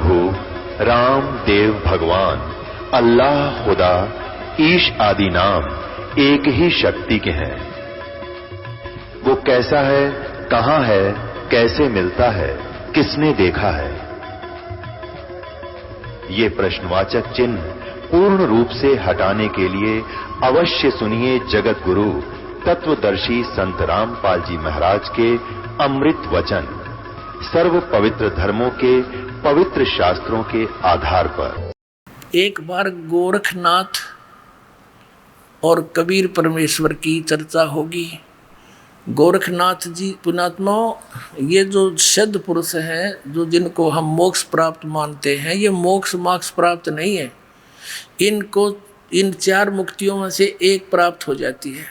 प्रभु राम देव भगवान अल्लाह खुदा ईश आदि नाम एक ही शक्ति के हैं। वो कैसा है, कहां है, कैसे मिलता है, किसने देखा है? ये प्रश्नवाचक चिन्ह पूर्ण रूप से हटाने के लिए अवश्य सुनिए जगत गुरु तत्वदर्शी संत रामपाल जी महाराज के अमृत वचन, सर्व पवित्र धर्मों के पवित्र शास्त्रों के आधार पर। एक बार गोरखनाथ और कबीर परमेश्वर की चर्चा होगी। गोरखनाथ जी पुण्यात्मा, ये जो सिद्ध पुरुष हैं, जो जिनको हम मोक्ष प्राप्त मानते हैं, ये मोक्ष प्राप्त नहीं है। इनको इन चार मुक्तियों में से एक प्राप्त हो जाती है।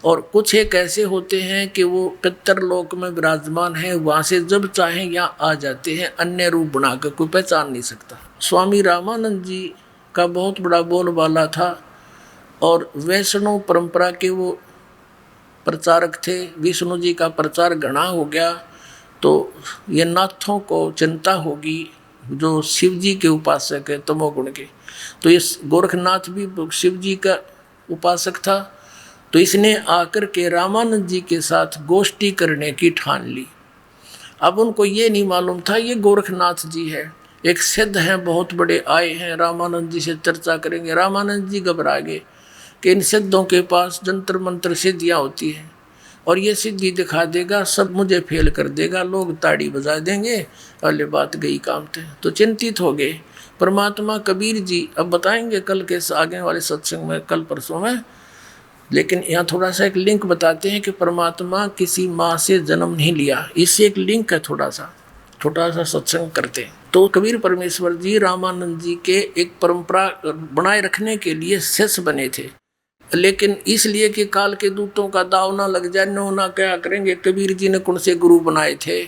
और कुछ एक ऐसे होते हैं कि वो पितरलोक में विराजमान है, वहाँ से जब चाहें यहाँ आ जाते हैं, अन्य रूप बनाकर कोई पहचान नहीं सकता। स्वामी रामानंद जी का बहुत बड़ा बोलबाला था और वैष्णव परंपरा के वो प्रचारक थे। विष्णु जी का प्रचार घना हो गया तो ये नाथों को चिंता होगी जो शिव जी के उपासक है तमोगुण के। तो ये गोरखनाथ भी शिव जी का उपासक था, तो इसने आकर के रामानंद जी के साथ गोष्ठी करने की ठान ली। अब उनको ये नहीं मालूम था ये गोरखनाथ जी है, एक सिद्ध हैं, बहुत बड़े आए हैं, रामानंद जी से चर्चा करेंगे। रामानंद जी घबरा गए कि इन सिद्धों के पास जंतर मंत्र सिद्धियाँ होती हैं और ये सिद्धि दिखा देगा, सब मुझे फेल कर देगा, लोग ताड़ी बजा देंगे, अरे बात गई काम थे। तो चिंतित हो गए। परमात्मा कबीर जी अब बताएंगे कल के आगे वाले सत्संग में, कल परसों में, लेकिन यहाँ थोड़ा सा एक लिंक बताते हैं कि परमात्मा किसी माँ से जन्म नहीं लिया। इससे एक लिंक है, छोटा सा सत्संग करते हैं। तो कबीर परमेश्वर जी रामानंद जी के एक परंपरा बनाए रखने के लिए शिष्य बने थे, लेकिन इसलिए कि काल के दूतों का दाव ना लग जाए, नो ना क्या करेंगे, कबीर जी ने कौन से गुरु बनाए थे,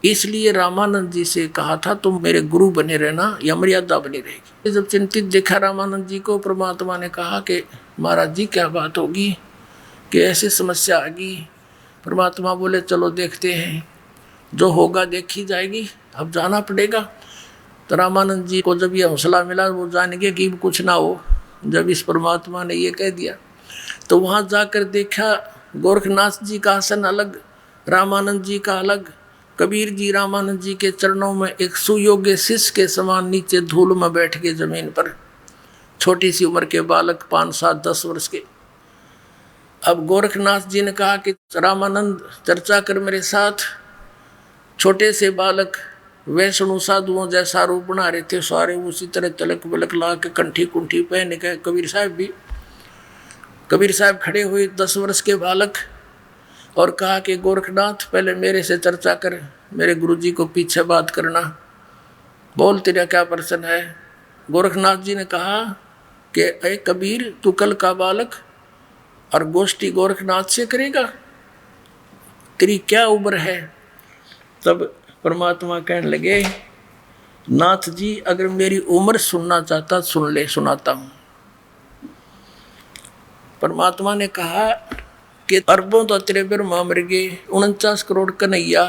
इसलिए रामानंद जी से कहा था तुम मेरे गुरु बने रहना, या मर्यादा बनी रहेगी। जब चिंतित देखा रामानंद जी को, परमात्मा ने कहा कि महाराज जी क्या बात होगी कि ऐसी समस्या आ गई। परमात्मा बोले चलो देखते हैं, जो होगा देखी जाएगी, अब जाना पड़ेगा। तो रामानंद जी को जब ये हौसला मिला, वो जान गए कि कुछ ना हो। जब इस परमात्मा ने ये कह दिया तो वहाँ जाकर देखा गोरखनाथ जी का आसन अलग, रामानंद जी का अलग। कबीर जी रामानंद जी के चरणों में एक सुयोग्य शिष्य के समान नीचे धूल में बैठ के जमीन पर, छोटी सी उम्र के बालक 5, 7, 10 वर्ष के। अब गोरखनाथ जी ने कहा कि रामानंद चर्चा कर मेरे साथ। छोटे से बालक वैष्णु साधुओं जैसा रूप बना रहे थे, सारे उसी तरह तलक बलक ला के कंठी कुंठी पहन के। कबीर साहब खड़े हुए 10 वर्ष के बालक और कहा कि गोरखनाथ पहले मेरे से चर्चा कर, मेरे गुरुजी को पीछे बात करना, बोल तेरा क्या प्रश्न है। गोरखनाथ जी ने कहा कि अरे कबीर तू कल का बालक और गोष्ठी गोरखनाथ से करेगा, तेरी क्या उम्र है। तब परमात्मा कहने लगे नाथ जी अगर मेरी उम्र सुनना चाहता सुन ले, सुनाता हूँ। परमात्मा ने कहा कि अरबों तो तेरे ब्रह्मा मर गए, 49 करोड़ कन्हैया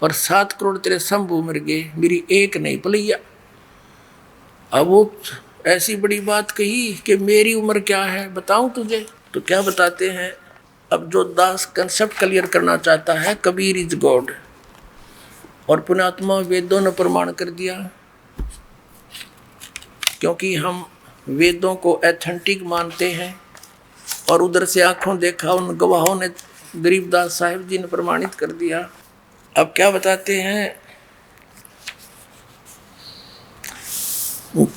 और 7 करोड़ तेरे शंभू मर गए, मेरी एक नहीं पलैया। अब वो ऐसी बड़ी बात कही कि मेरी उम्र क्या है बताऊं तुझे। तो क्या बताते हैं, अब जो दास कंसेप्ट क्लियर करना चाहता है, कबीर इज गॉड, और पुण्यात्मा वेदों ने प्रमाण कर दिया, क्योंकि हम वेदों को एथेंटिक मानते हैं और उधर से आंखों देखा उन गवाहों ने, गरीबदास साहिब जी ने प्रमाणित कर दिया। अब क्या बताते हैं,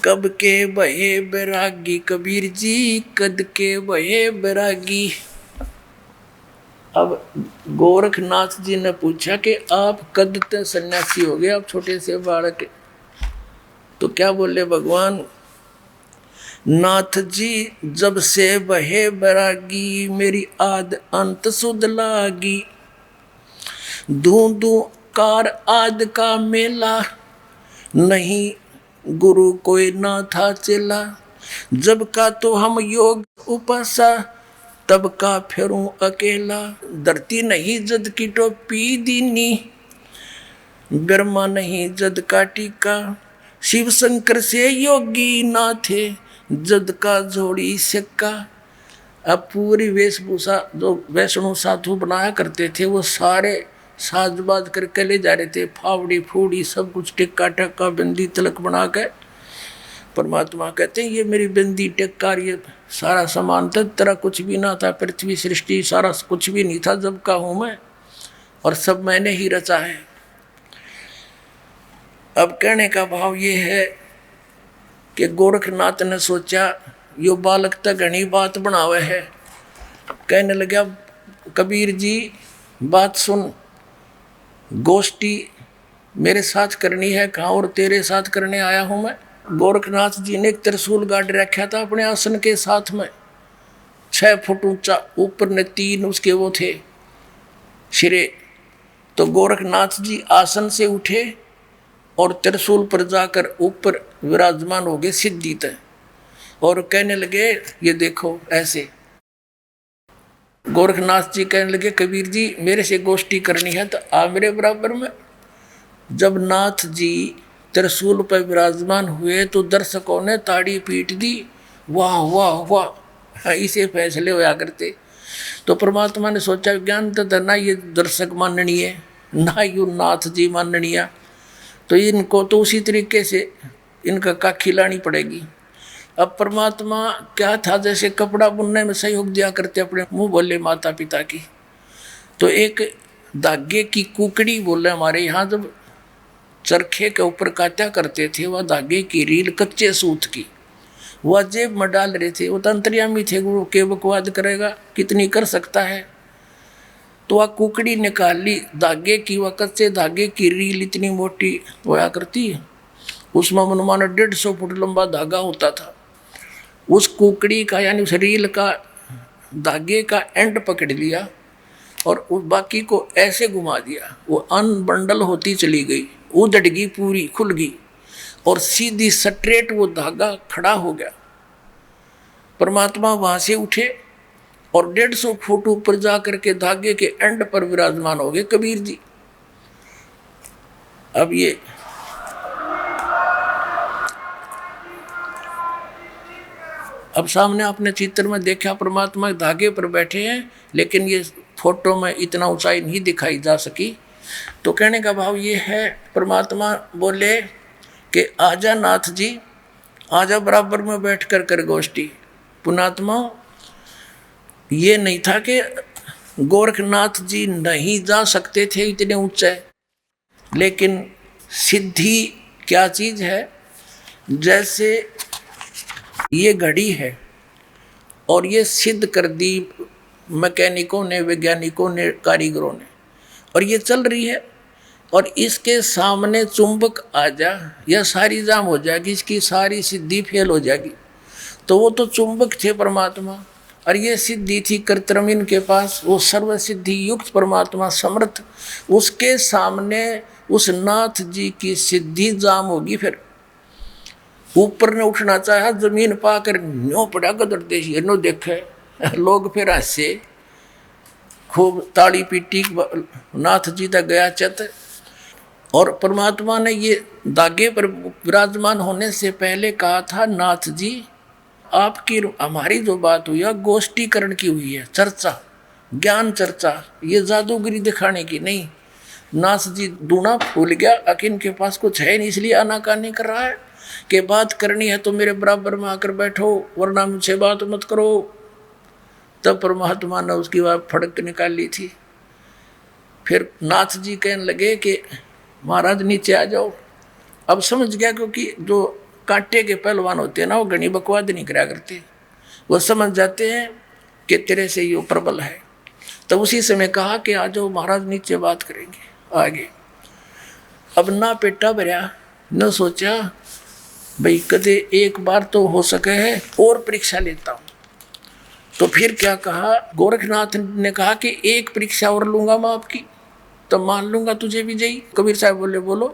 कब के बहे बैरागी कबीर जी, कद के बहे बैरागी। अब गोरखनाथ जी ने पूछा कि आप कद तक सन्यासी हो गए, आप छोटे से बालक। तो क्या बोले भगवान, नाथ जी जब से बहे बैरागी, मेरी आद अंत सुध लागी। धू कार आद का मेला, नहीं गुरु कोई ना था चेला। जब का तो हम योग उपासा, तब का फिरूं अकेला। धरती नहीं जद की टोपी दीनी, ब्रह्मा नहीं जद का टीका, शिव शंकर से योगी ना थे, जद का जोड़ी सिक्का। अब पूरी वेशभूषा जो वैष्णव साधु बनाया करते थे वो सारे साजबाज करके ले जा रहे थे, फावड़ी फूड़ी सब कुछ, टिक्का टक्का बिंदी तिलक बना के। परमात्मा कहते हैं ये मेरी बिंदी टिक्का ये सारा सामान था, तेरा कुछ भी ना था, पृथ्वी सृष्टि सारा कुछ भी नहीं था जब का हूं मैं, और सब मैंने ही रचा है। अब कहने का भाव ये है कि गोरखनाथ ने सोचा यो बालक तक घनी बात बनावे है। कहने लगा कबीर जी बात सुन, गोष्ठी मेरे साथ करनी है, कहाँ और तेरे साथ करने आया हूँ मैं। गोरखनाथ जी ने एक त्रिशूल गाड़ रखा था अपने आसन के साथ में, 6 फुट ऊंचा, ऊपर ने 3 उसके वो थे सिरे। तो गोरखनाथ जी आसन से उठे और त्रिशूल पर जाकर ऊपर विराजमान हो गए सिद्धि तय, और कहने लगे ये देखो ऐसे। गोरखनाथ जी कहने लगे कबीर जी मेरे से गोष्ठी करनी है तो आ मेरे बराबर में। जब नाथ जी त्रिशूल पर विराजमान हुए तो दर्शकों ने ताड़ी पीट दी, वाह वाह वाह, इसे फैसले होया करते। तो परमात्मा ने सोचा ज्ञान तो ना ये दर्शक माननी है ना यू नाथ जी माननिया, तो इनको तो उसी तरीके से इनका का खिलानी पड़ेगी। अब परमात्मा क्या था, जैसे कपड़ा बुनने में सहयोग दिया करते अपने मुंह बोले माता पिता की, तो एक धागे की कुकड़ी बोले हमारे यहाँ जब चरखे के ऊपर काटा करते थे, वह धागे की रील कच्चे सूत की वह जेब में डाल रहे थे। वो तो अंतर्यामी थे, गुरु के बकवाद करेगा कितनी कर सकता है। तो वह कुकड़ी निकाल ली धागे की, वह कच्चे धागे की रील इतनी मोटी होया करती, उसमें मनमाना 150 फुट लंबा धागा होता था। उस कुकड़ी का यानी उस रील का धागे का एंड पकड़ लिया और उस बाकी को ऐसे घुमा दिया, वो अनबंडल होती चली गई, उधड़ गई, पूरी खुल गई और सीधी स्ट्रेट वो धागा खड़ा हो गया। परमात्मा वहां से उठे और 150 फुट ऊपर जाकर के धागे के एंड पर विराजमान हो गए कबीर जी। अब ये अब सामने आपने चित्र में देखा परमात्मा धागे पर बैठे हैं, लेकिन ये फोटो में इतना ऊंचाई नहीं दिखाई जा सकी। तो कहने का भाव ये है, परमात्मा बोले कि आजा नाथ जी, आजा बराबर में बैठ कर गोष्ठी। पुणात्मा ये नहीं था कि गोरखनाथ जी नहीं जा सकते थे इतने ऊंचे, लेकिन सिद्धि क्या चीज है। जैसे ये घड़ी है और ये सिद्ध कर दी मैकेनिकों ने, वैज्ञानिकों ने, कारीगरों ने, और ये चल रही है, और इसके सामने चुंबक आ जा या सारी जाम हो जाएगी, इसकी सारी सिद्धि फेल हो जाएगी। तो वो तो चुंबक थे परमात्मा, और ये सिद्धि थी कर्तृम इनके पास, वो सर्व सिद्धि युक्त परमात्मा समर्थ, उसके सामने उस नाथ जी की सिद्धि जाम होगी। फिर ऊपर ने उठना चाहा, जमीन पाकर न्यो पड़ा गदर देश नो देखे लोग, फिर हंसे खूब ताली पीटी, नाथ जी तक गया चत। और परमात्मा ने ये धागे पर विराजमान होने से पहले कहा था, नाथ जी आपकी हमारी जो बात हुई है गोष्ठीकरण की हुई है, चर्चा, ज्ञान चर्चा, ये जादूगिरी दिखाने की नहीं। नाथ जी दूना फूल गया, अकिन के पास कुछ है नहीं, इसलिए आनाकानी कर रहा है कि बात करनी है तो मेरे बराबर में आकर बैठो, वरना मुझसे बात मत करो। तब परमात्मा ने उसकी बात फड़क निकाल ली थी। फिर नाथ जी कहने लगे कि महाराज नीचे आ जाओ। अब समझ गया, क्योंकि जो कांटे के पहलवान होते हैं ना, वो घनी बकवाद नहीं करा करते, वो समझ जाते हैं कि तेरे से ये प्रबल है। तब उसी समय कहा कि आ जाओ महाराज नीचे बात करेंगे आगे। अब ना पेटा भरया, न सोचा भाई कदे एक बार तो हो सके है और परीक्षा लेता हूँ। तो फिर क्या कहा, गोरखनाथ ने कहा कि एक परीक्षा और लूंगा मैं आपकी, तो मान लूंगा तुझे विजयी। कबीर साहब बोले बोलो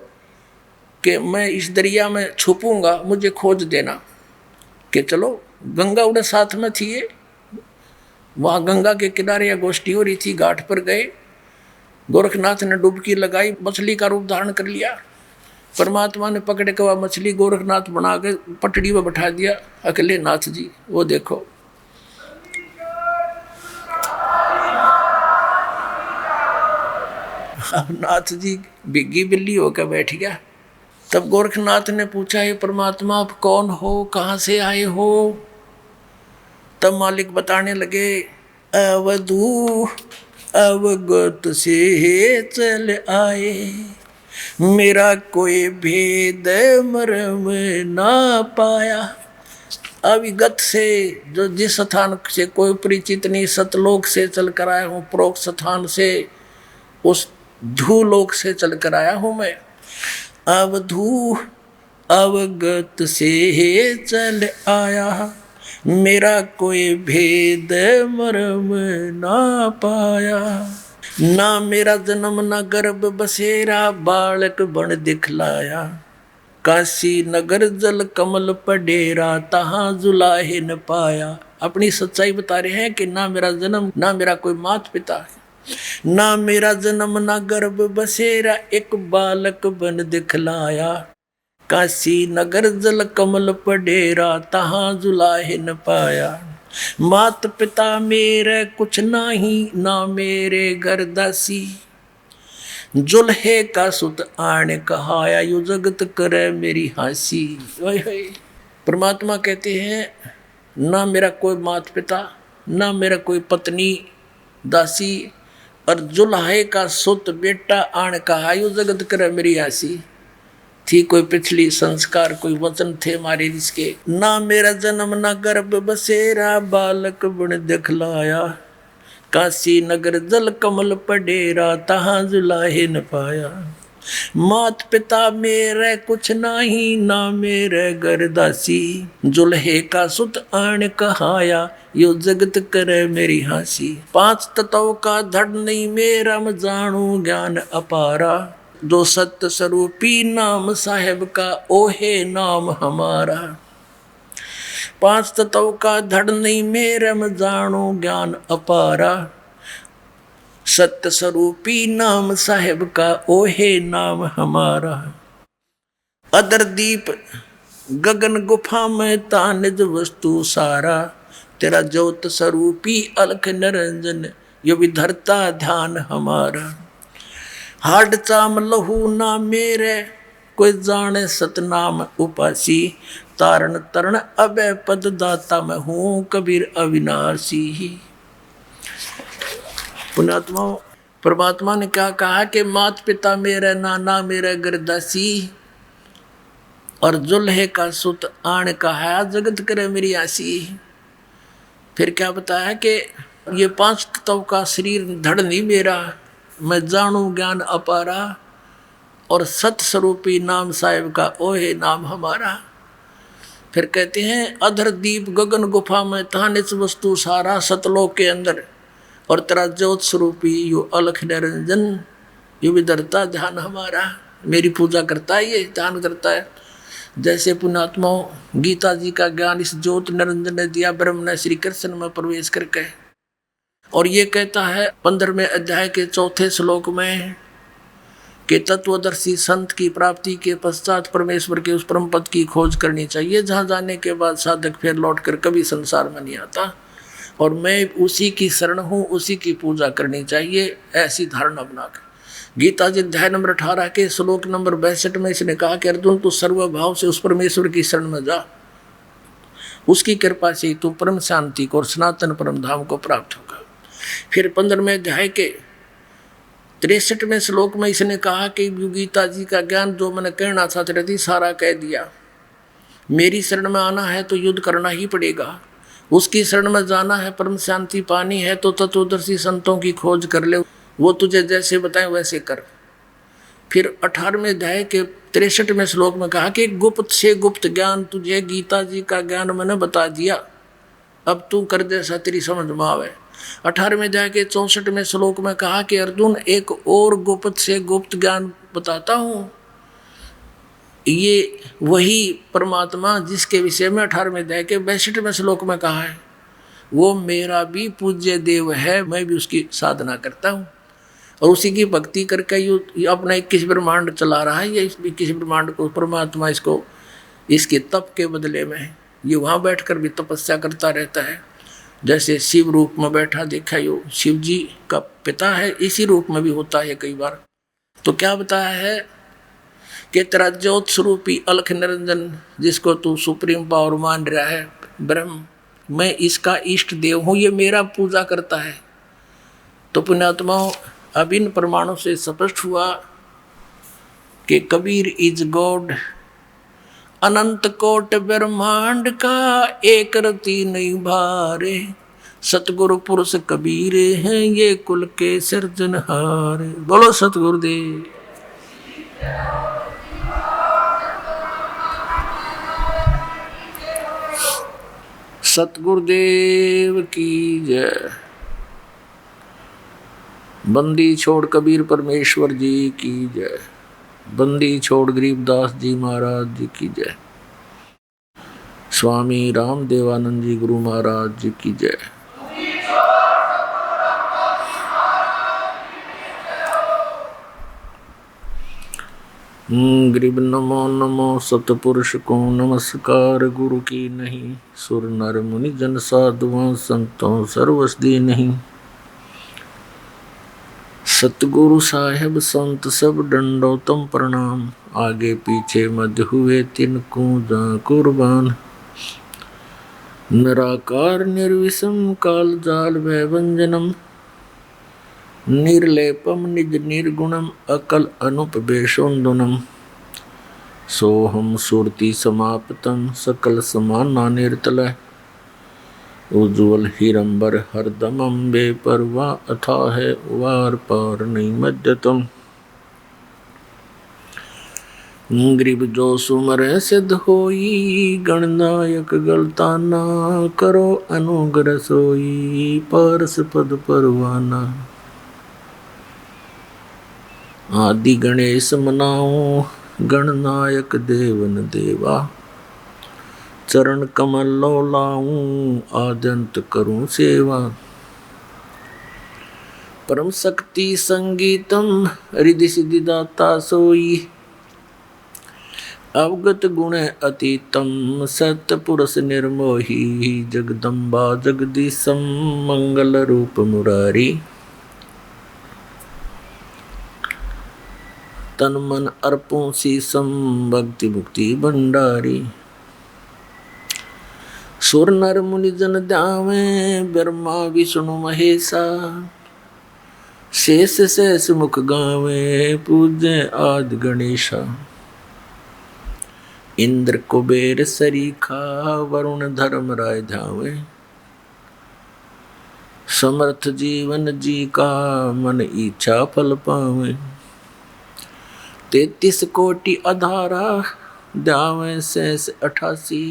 कि मैं इस दरिया में छुपूंगा, मुझे खोज देना। कि चलो, गंगा उड़े साथ में थी, वहाँ गंगा के किनारे या गोष्ठी हो रही थी, घाट पर गए गोरखनाथ ने डुबकी लगाई, मछली का रूप धारण कर लिया। परमात्मा ने पकड़ के वह मछली गोरखनाथ बना के पटड़ी में बैठा दिया। अकेले नाथ जी वो देखो, अब नाथ जी बिग्गी बिल्ली होकर बैठ गया। तब गोरखनाथ ने पूछा, हे परमात्मा आप कौन हो, कहाँ से आए हो? तब मालिक बताने लगे, अवधू अवगत से चल आए, मेरा कोई भेद मर्म ना पाया। अविगत से, जो जिस स्थान से कोई परिचित नहीं, सतलोक से चल कर आया हूँ, प्रोक्त स्थान से, उस धूलोक से चल कर आया हूँ मैं। अवधू अवगत से चल आया, मेरा कोई भेद मर्म ना पाया। ना मेरा जन्म ना गर्भ बसेरा, बालक बन दिखलाया, काशी नगर जल कमल पडेरा, तहाँ जुलाहे न पाया। अपनी सच्चाई बता रहे हैं कि ना मेरा जन्म, ना मेरा कोई माता पिता, ना मेरा जन्म ना गर्भ बसेरा, एक बालक बन दिखलाया, काशी नगर जल कमल पडेरा, तहाँ जुलाहे न पाया। मात पिता मेरे कुछ नाही, ना मेरे घर दासी, जुल्हे का सुत आने कहाया, यू जगत करे मेरी हासी। परमात्मा कहते हैं, ना मेरा कोई माता पिता, ना मेरा कोई पत्नी दासी, और जुल्हे का सुत बेटा आने कहा, यू जगत करे मेरी हासी। थी कोई पिछली संस्कार, कोई वचन थे हमारे जिसके। ना मेरा जन्म ना गर्भ बसेरा, बालक बन दिखलाया, काशी नगर जल कमल पडेरा, तहाँ जुलाहे न पाया। मात पिता मेरे कुछ नाही, ना मेरे घर दासी, जुल्हे का सुत आन कहाया, यो जगत करे मेरी हासी। पांच तत्वों का धड़ नहीं मेरा, मैं जानू ज्ञान अपारा, जो सत्य स्वरूपी नाम साहेब का, ओहे नाम हमारा। पांच तत्वों का धड़ नहीं मेरे, मैं जानू ज्ञान अपारा, सत्य स्वरूपी नाम साहेब का, ओहे नाम हमारा। अदर दीप गगन गुफा में तानिज वस्तु सारा, तेरा ज्योत स्वरूपी अलख निरंजन, यो भी धरता ध्यान हमारा। हाड चाम लहू ना मेरे, कोई जाने सतनाम उपासी, तारण तरण अभय पद दाता मैं हूँ, कबीर अविनाशी। पुण्यात्मा, परमात्मा ने क्या कहा कि मात पिता मेरे ना मेरे गर्दासी, और जुल्हे का सुत आन कहा, जगत करे मेरी आसी। फिर क्या बताया कि ये पांच तत्व का शरीर धड़ नहीं मेरा, मैं जानू ज्ञान अपारा, और सत स्वरूपी नाम साहिब का, ओहे नाम हमारा। फिर कहते हैं, अधर दीप गगन गुफा में तानिच वस्तु सारा, सतलोक के अंदर, और तेरा ज्योत स्वरूपी यू अलख निरंजन, यू भी धरता ध्यान हमारा। मेरी पूजा करता है, ये ध्यान करता है। जैसे पुण्यात्माओं, गीता जी का ज्ञान इस ज्योत निरंजन ने दिया ब्रह्म ने श्री कृष्ण में प्रवेश करके, और ये कहता है 15वें अध्याय के 4थे श्लोक में कि तत्वदर्शी संत की प्राप्ति के पश्चात परमेश्वर के उस परम पद की खोज करनी चाहिए, जहाँ जाने के बाद साधक फिर लौटकर कभी संसार में नहीं आता, और मैं उसी की शरण हूँ, उसी की पूजा करनी चाहिए, ऐसी धारणा बनाकर। गीता जी अध्याय नंबर 18 के श्लोक नंबर 62 में इसने कहा कि अर्जुन तू सर्वभाव से उस परमेश्वर की शरण में जा, उसकी कृपा से तू परम शांति को और सनातन परम धाम को प्राप्त होगा। फिर 15वें अध्याय के 63वें श्लोक में इसने कहा कि गीता जी का ज्ञान जो मैंने कहना चाहती रहती सारा कह दिया। मेरी शरण में आना है तो युद्ध करना ही पड़ेगा, उसकी शरण में जाना है, परम शांति पानी है तो तत्वदर्शी संतों की खोज कर ले, वो तुझे जैसे बताएं वैसे कर। फिर 18वें अध्याय के 63वें श्लोक में कहा कि गुप्त से गुप्त ज्ञान तुझे गीता जी का ज्ञान मैंने बता दिया, अब तू कर जैसा तेरी समझ में आवे। 18वें अध्याय के 64वें श्लोक में कहा कि अर्जुन एक और गुप्त से गुप्त ज्ञान बताता हूँ, ये वही परमात्मा जिसके विषय में 18वें अध्याय के 62वें श्लोक में कहा है, वो मेरा भी पूज्य देव है, मैं भी उसकी साधना करता हूँ। और उसी की भक्ति करके ये अपना 21 ब्रह्मांड चला रहा है। ये इस 21 ब्रह्मांड को परमात्मा इसको इसके तप के बदले में ये वहाँ बैठकर भी तपस्या करता रहता है। जैसे शिव रूप में बैठा देखा, यो शिव जी का पिता है, इसी रूप में भी होता है कई बार। तो क्या बताया है कि तेरा ज्योत स्वरूपी अलख निरंजन जिसको तू सुप्रीम पावर मान रहा है ब्रह्म, मैं इसका इष्ट देव हूँ, ये मेरा पूजा करता है। तो पुण्यात्माओं, अब इन प्रमाणों से स्पष्ट हुआ कि कबीर इज गॉड। अनंत कोट ब्रह्मांड का एक रति नहीं भारे, सतगुरु पुरुष कबीर हैं ये कुल के सिरजनहार। बोलो सतगुरुदेव। सतगुरुदेव की जय। बंदी छोड़ कबीर परमेश्वर जी की जय। बंदी छोड़ गरीबदास जी महाराज जी की जय। स्वामी राम देवानंद जी गुरु महाराज जी की जय। गरीब नमो नमो सतपुरुष को नमस्कार, गुरु की नहीं सुर नर मुनि जन साधुओं संतों सर्वसदी नहीं। सतगुरु साहेब संत सब दंडोतम प्रणाम, आगे पीछे मध्य हुए तिनको जा कुर्बान। निराकार निर्विषम काल जाल भयभंजनम, निर्लेपम निज निर्गुणम अकल अनुपवेशोन्दुनम। सोहम सुरति समाप्तम सकल समाना निर्तलय, उज्ज्वल हिरंबर हरदमम बेपरवा अथा है वार पार नहीं मध्यतम। गरीब जो सुमर सिद्ध होई, गणनायक गलताना करो अनुग्रह सोई, पारस पद परवाना। आदि गणेश मनाओ गणनायक देवन देवा, चरण कमल लो लाऊं आद्यंत करूं सेवा। परम शक्ति संगीतम रिधि सिद्धि दाता सोई, अवगत गुण अतीतम सत्य पुरुष निर्मोही। जगदम्बा जगदीशम मंगल रूप मुरारी, तन मन अर्पों शीसम भक्ति मुक्ति भंडारी। सुर नर मुनि जन ध्यावे ब्रह्मा विष्णु महेशा, शेष शेष मुख गावे पूज्य आदि गणेशा। इंद्र कुबेर सरीखा वरुण धर्म राय ध्यावे, समर्थ जीवन जी का मन इच्छा फल पावे। 33 कोटि अधारा ध्यावे शेष 88,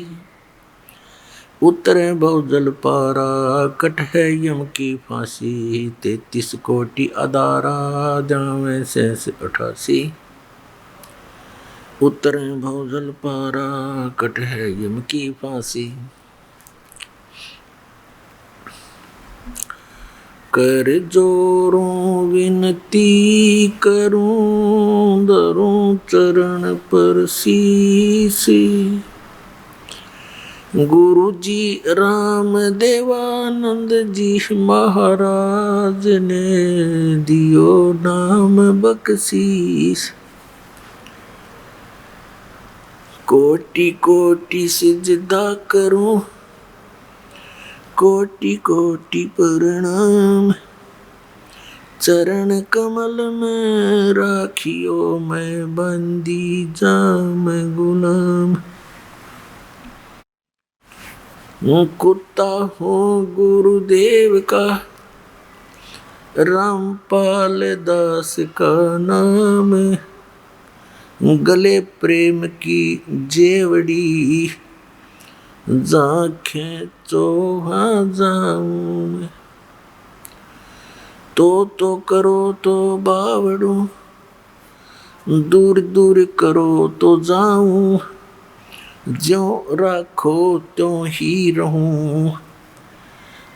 उतरे बहुजल पारा कट है यम की फांसी। 33 कोटि अधारा ध्यावे शेष 88, उतरे बहुजल पारा कट है यम की फांसी। कर जोरों विनती करूं धरूं चरण पर शीश। गुरु जी राम देवानंद जी महाराज ने दियो नाम बख्शीश। कोटि कोटि सिजदा करूं कोटि कोटि प्रणाम, चरण कमल में राखियो मैं बंदी जाम गुलाम। कुत्ता हूँ गुरुदेव का रामपाल दास का नाम, गले प्रेम की जेवड़ी जाखें चोहा जाऊं। तो करो तो बावड़ू, दूर दूर करो तो जाऊं। ज्यों राखो त्यों ही रहूं,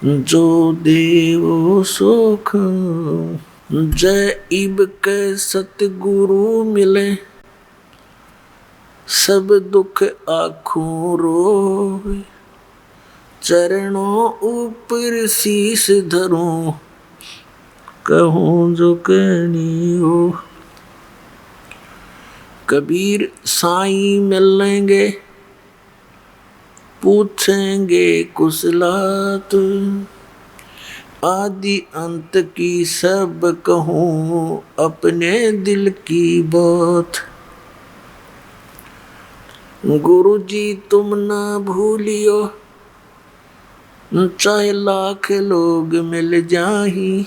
जो देवो सो खाऊं। जय इब के सतगुरु मिले, सब दुख आँखों रोए। चरणों ऊपर शीश धरूं, कहूँ जो कहनी हो। कबीर साईं मिलेंगे, पूछेंगे कुशलात। आदि अंत की सब कहूँ, अपने दिल की बात। गुरु जी तुम ना भूलियो, चाहे लाख लोग मिल जाही।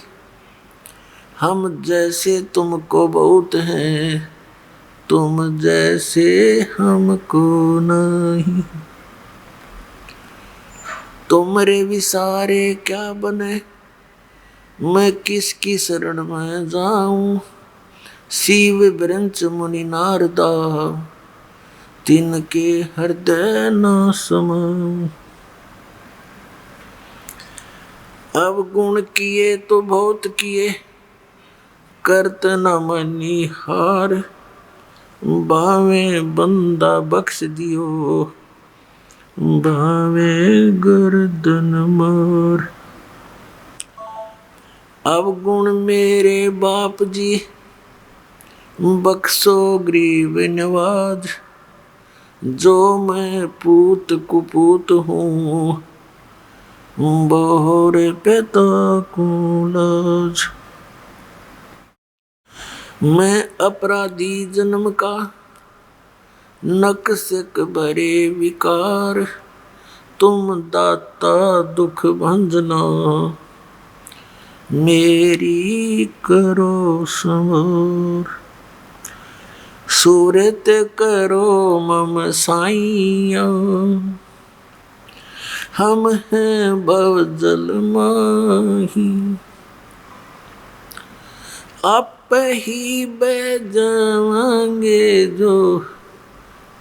हम जैसे तुमको बहुत हैं, तुम जैसे हमको नहीं। तुमरे विसारे क्या बने, मैं किसकी शरण में जाऊं। शिव ब्रंच मुनि नारदा, तिनके हृदय न समाऊं। अब गुण किए तो बहुत किए, करत न मनी हार। बावे बंदा बख्श दियो, बावे गर्दन मार। अब गुण मेरे बाप जी, बख्शो गरीब नवाज। जो मैं पूत कुपूत हूँ, बहुरे पिता को लाज। मैं अपराधी जन्म का, नक्सक भरे विकार। तुम दाता दुख भंजना, मेरी करो संवार। सूरत करो मम साईया, हम हैं भवजल माही। आप ही बह जाएंगे जो,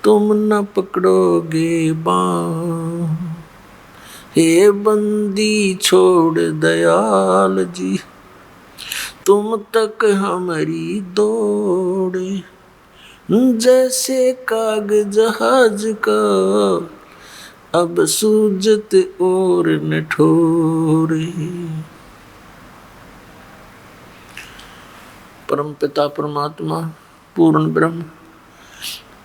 तुम न पकड़ोगे बाँ। हे बंदी छोड़ दयाल जी, तुम तक हमारी दौड़े। जैसे काग जहाज का, अब सूजत और न ठोरे। परम पिता परमात्मा पूर्ण ब्रह्म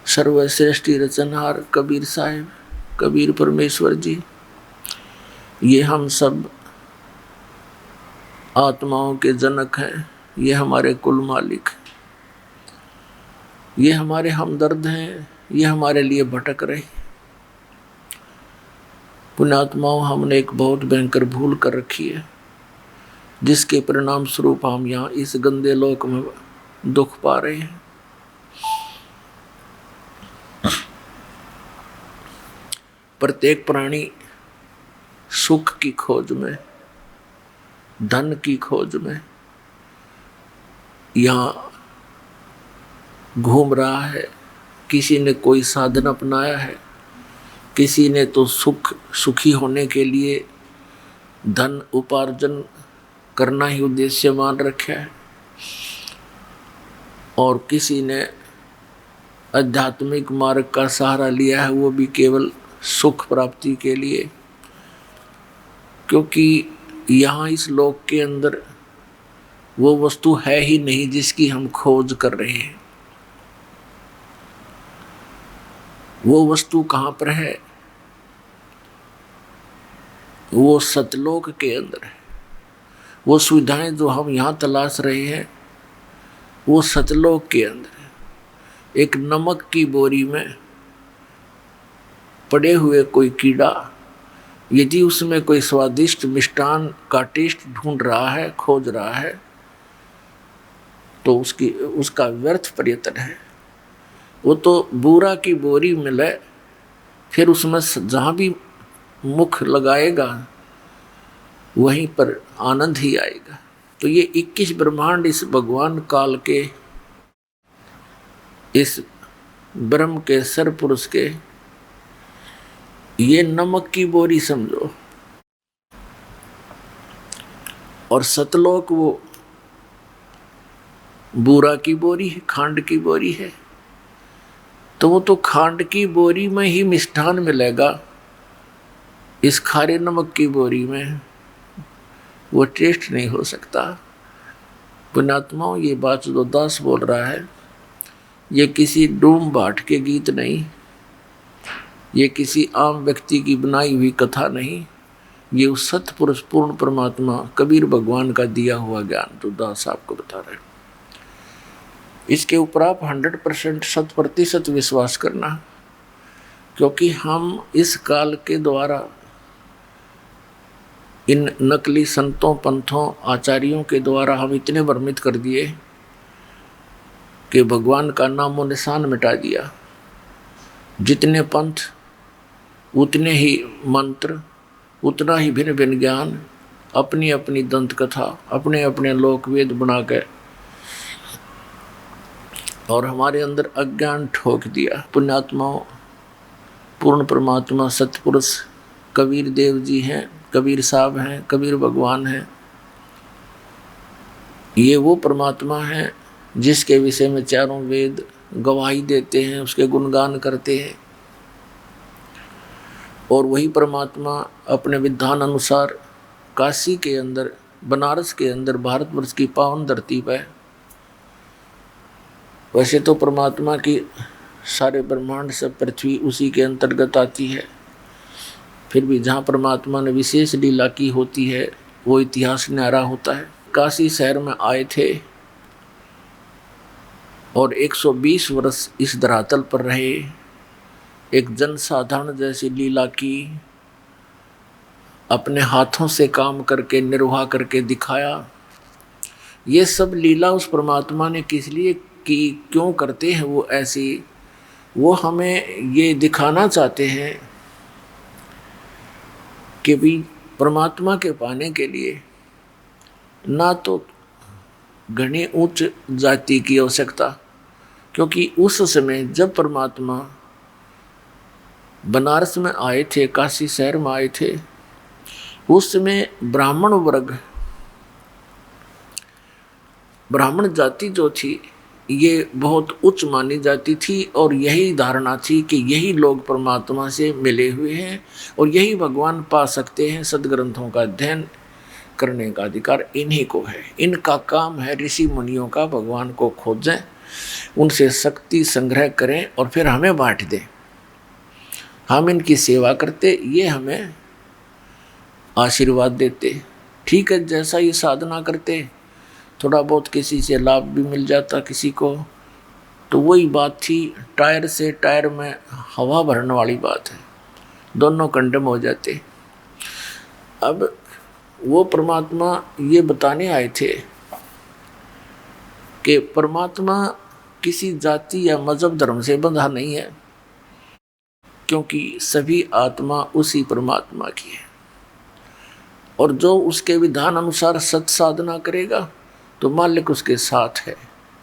सर्वश्रेष्ठी रचनहार कबीर साहिब, कबीर परमेश्वर जी, ये हम सब आत्माओं के जनक हैं। ये हमारे कुल मालिक हैं, ये हमारे हमदर्द हैं, ये हमारे लिए भटक रहे। पुण्यात्माओं, हमने एक बहुत भयंकर भूल कर रखी है, जिसके परिणाम स्वरूप हम यहाँ इस गंदे लोक में दुख पा रहे हैं। प्रत्येक प्राणी सुख की खोज में, धन की खोज में यहाँ घूम रहा है। किसी ने कोई साधन अपनाया है, किसी ने तो सुखी होने के लिए धन उपार्जन करना ही उद्देश्य मान रखा है, और किसी ने आध्यात्मिक मार्ग का सहारा लिया है, वो भी केवल सुख प्राप्ति के लिए। क्योंकि यहाँ इस लोक के अंदर वो वस्तु है ही नहीं जिसकी हम खोज कर रहे हैं। वो वस्तु कहाँ पर है? वो सतलोक के अंदर है। वो सुविधाएं जो हम यहाँ तलाश रहे हैं, वो सतलोक के अंदर है। एक नमक की बोरी में पड़े हुए कोई कीड़ा यदि उसमें कोई स्वादिष्ट मिष्टान का टेस्ट ढूंढ रहा है, खोज रहा है, तो उसका व्यर्थ प्रयत्न है। वो तो बूरा की बोरी मिले, फिर उसमें जहाँ भी मुख लगाएगा वहीं पर आनंद ही आएगा। तो ये 21 ब्रह्मांड इस भगवान काल के, इस ब्रह्म के सरपुरुष के, ये नमक की बोरी समझो। और सतलोक वो बूरा की बोरी है, खांड की बोरी है, तो वो तो खांड की बोरी में ही मिष्ठान मिलेगा, इस खारे नमक की बोरी में वो टेस्ट नहीं हो सकता। पुण्यात्माओं, ये बात जो दास बोल रहा है, ये किसी डूम भाट के गीत नहीं, ये किसी आम व्यक्ति की बनाई हुई कथा नहीं, ये उस सतपुरुष पूर्ण परमात्मा कबीर भगवान का दिया हुआ ज्ञान जो दास आपको बता रहे हैं। इसके ऊपर आप 100% 100% विश्वास करना, क्योंकि हम इस काल के द्वारा इन नकली संतों, पंथों, आचार्यों के द्वारा हम इतने भ्रमित कर दिए कि भगवान का नामो निशान मिटा दिया। जितने पंथ उतने ही मंत्र, उतना ही भिन्न भिन्न ज्ञान, अपनी अपनी दंत कथा, अपने अपने लोक वेद बना के और हमारे अंदर अज्ञान ठोक दिया। पुण्यात्माओं, पूर्ण परमात्मा सतपुरुष कबीर देव जी हैं, कबीर साहब हैं, कबीर भगवान हैं। ये वो परमात्मा हैं जिसके विषय में चारों वेद गवाही देते हैं, उसके गुणगान करते हैं। और वही परमात्मा अपने विधान अनुसार काशी के अंदर, बनारस के अंदर, भारतवर्ष की पावन धरती पर, वैसे तो परमात्मा की सारे ब्रह्मांड से पृथ्वी उसी के अंतर्गत आती है, फिर भी जहाँ परमात्मा ने विशेष लीला की होती है वो इतिहास न्यारा होता है। काशी शहर में आए थे और 120 वर्ष इस धरातल पर रहे, एक जनसाधारण जैसी लीला की, अपने हाथों से काम करके निर्वाह करके दिखाया। ये सब लीला उस परमात्मा ने किस लिए की, क्यों करते हैं वो ऐसी, वो हमें ये दिखाना चाहते हैं कि भी परमात्मा के पाने के लिए ना तो घनी उच्च जाति की आवश्यकता, क्योंकि उस समय जब परमात्मा बनारस में आए थे, काशी शहर में आए थे, उस समय ब्राह्मण वर्ग, ब्राह्मण जाति जो थी ये बहुत उच्च मानी जाती थी और यही धारणा थी कि यही लोग परमात्मा से मिले हुए हैं और यही भगवान पा सकते हैं। सदग्रंथों का अध्ययन करने का अधिकार इन्हीं को है, इनका काम है ऋषि मुनियों का भगवान को खोजें, उनसे शक्ति संग्रह करें और फिर हमें बांट दें। हम इनकी सेवा करते, ये हमें आशीर्वाद देते। ठीक है, जैसा ये साधना करते, थोड़ा बहुत किसी से लाभ भी मिल जाता किसी को, तो वही बात थी, टायर से टायर में हवा भरने वाली बात है, दोनों कंडम हो जाते। अब वो परमात्मा ये बताने आए थे कि परमात्मा किसी जाति या मजहब धर्म से बंधा नहीं है, क्योंकि सभी आत्मा उसी परमात्मा की है और जो उसके विधान अनुसार सत साधना करेगा तो मालिक उसके साथ है,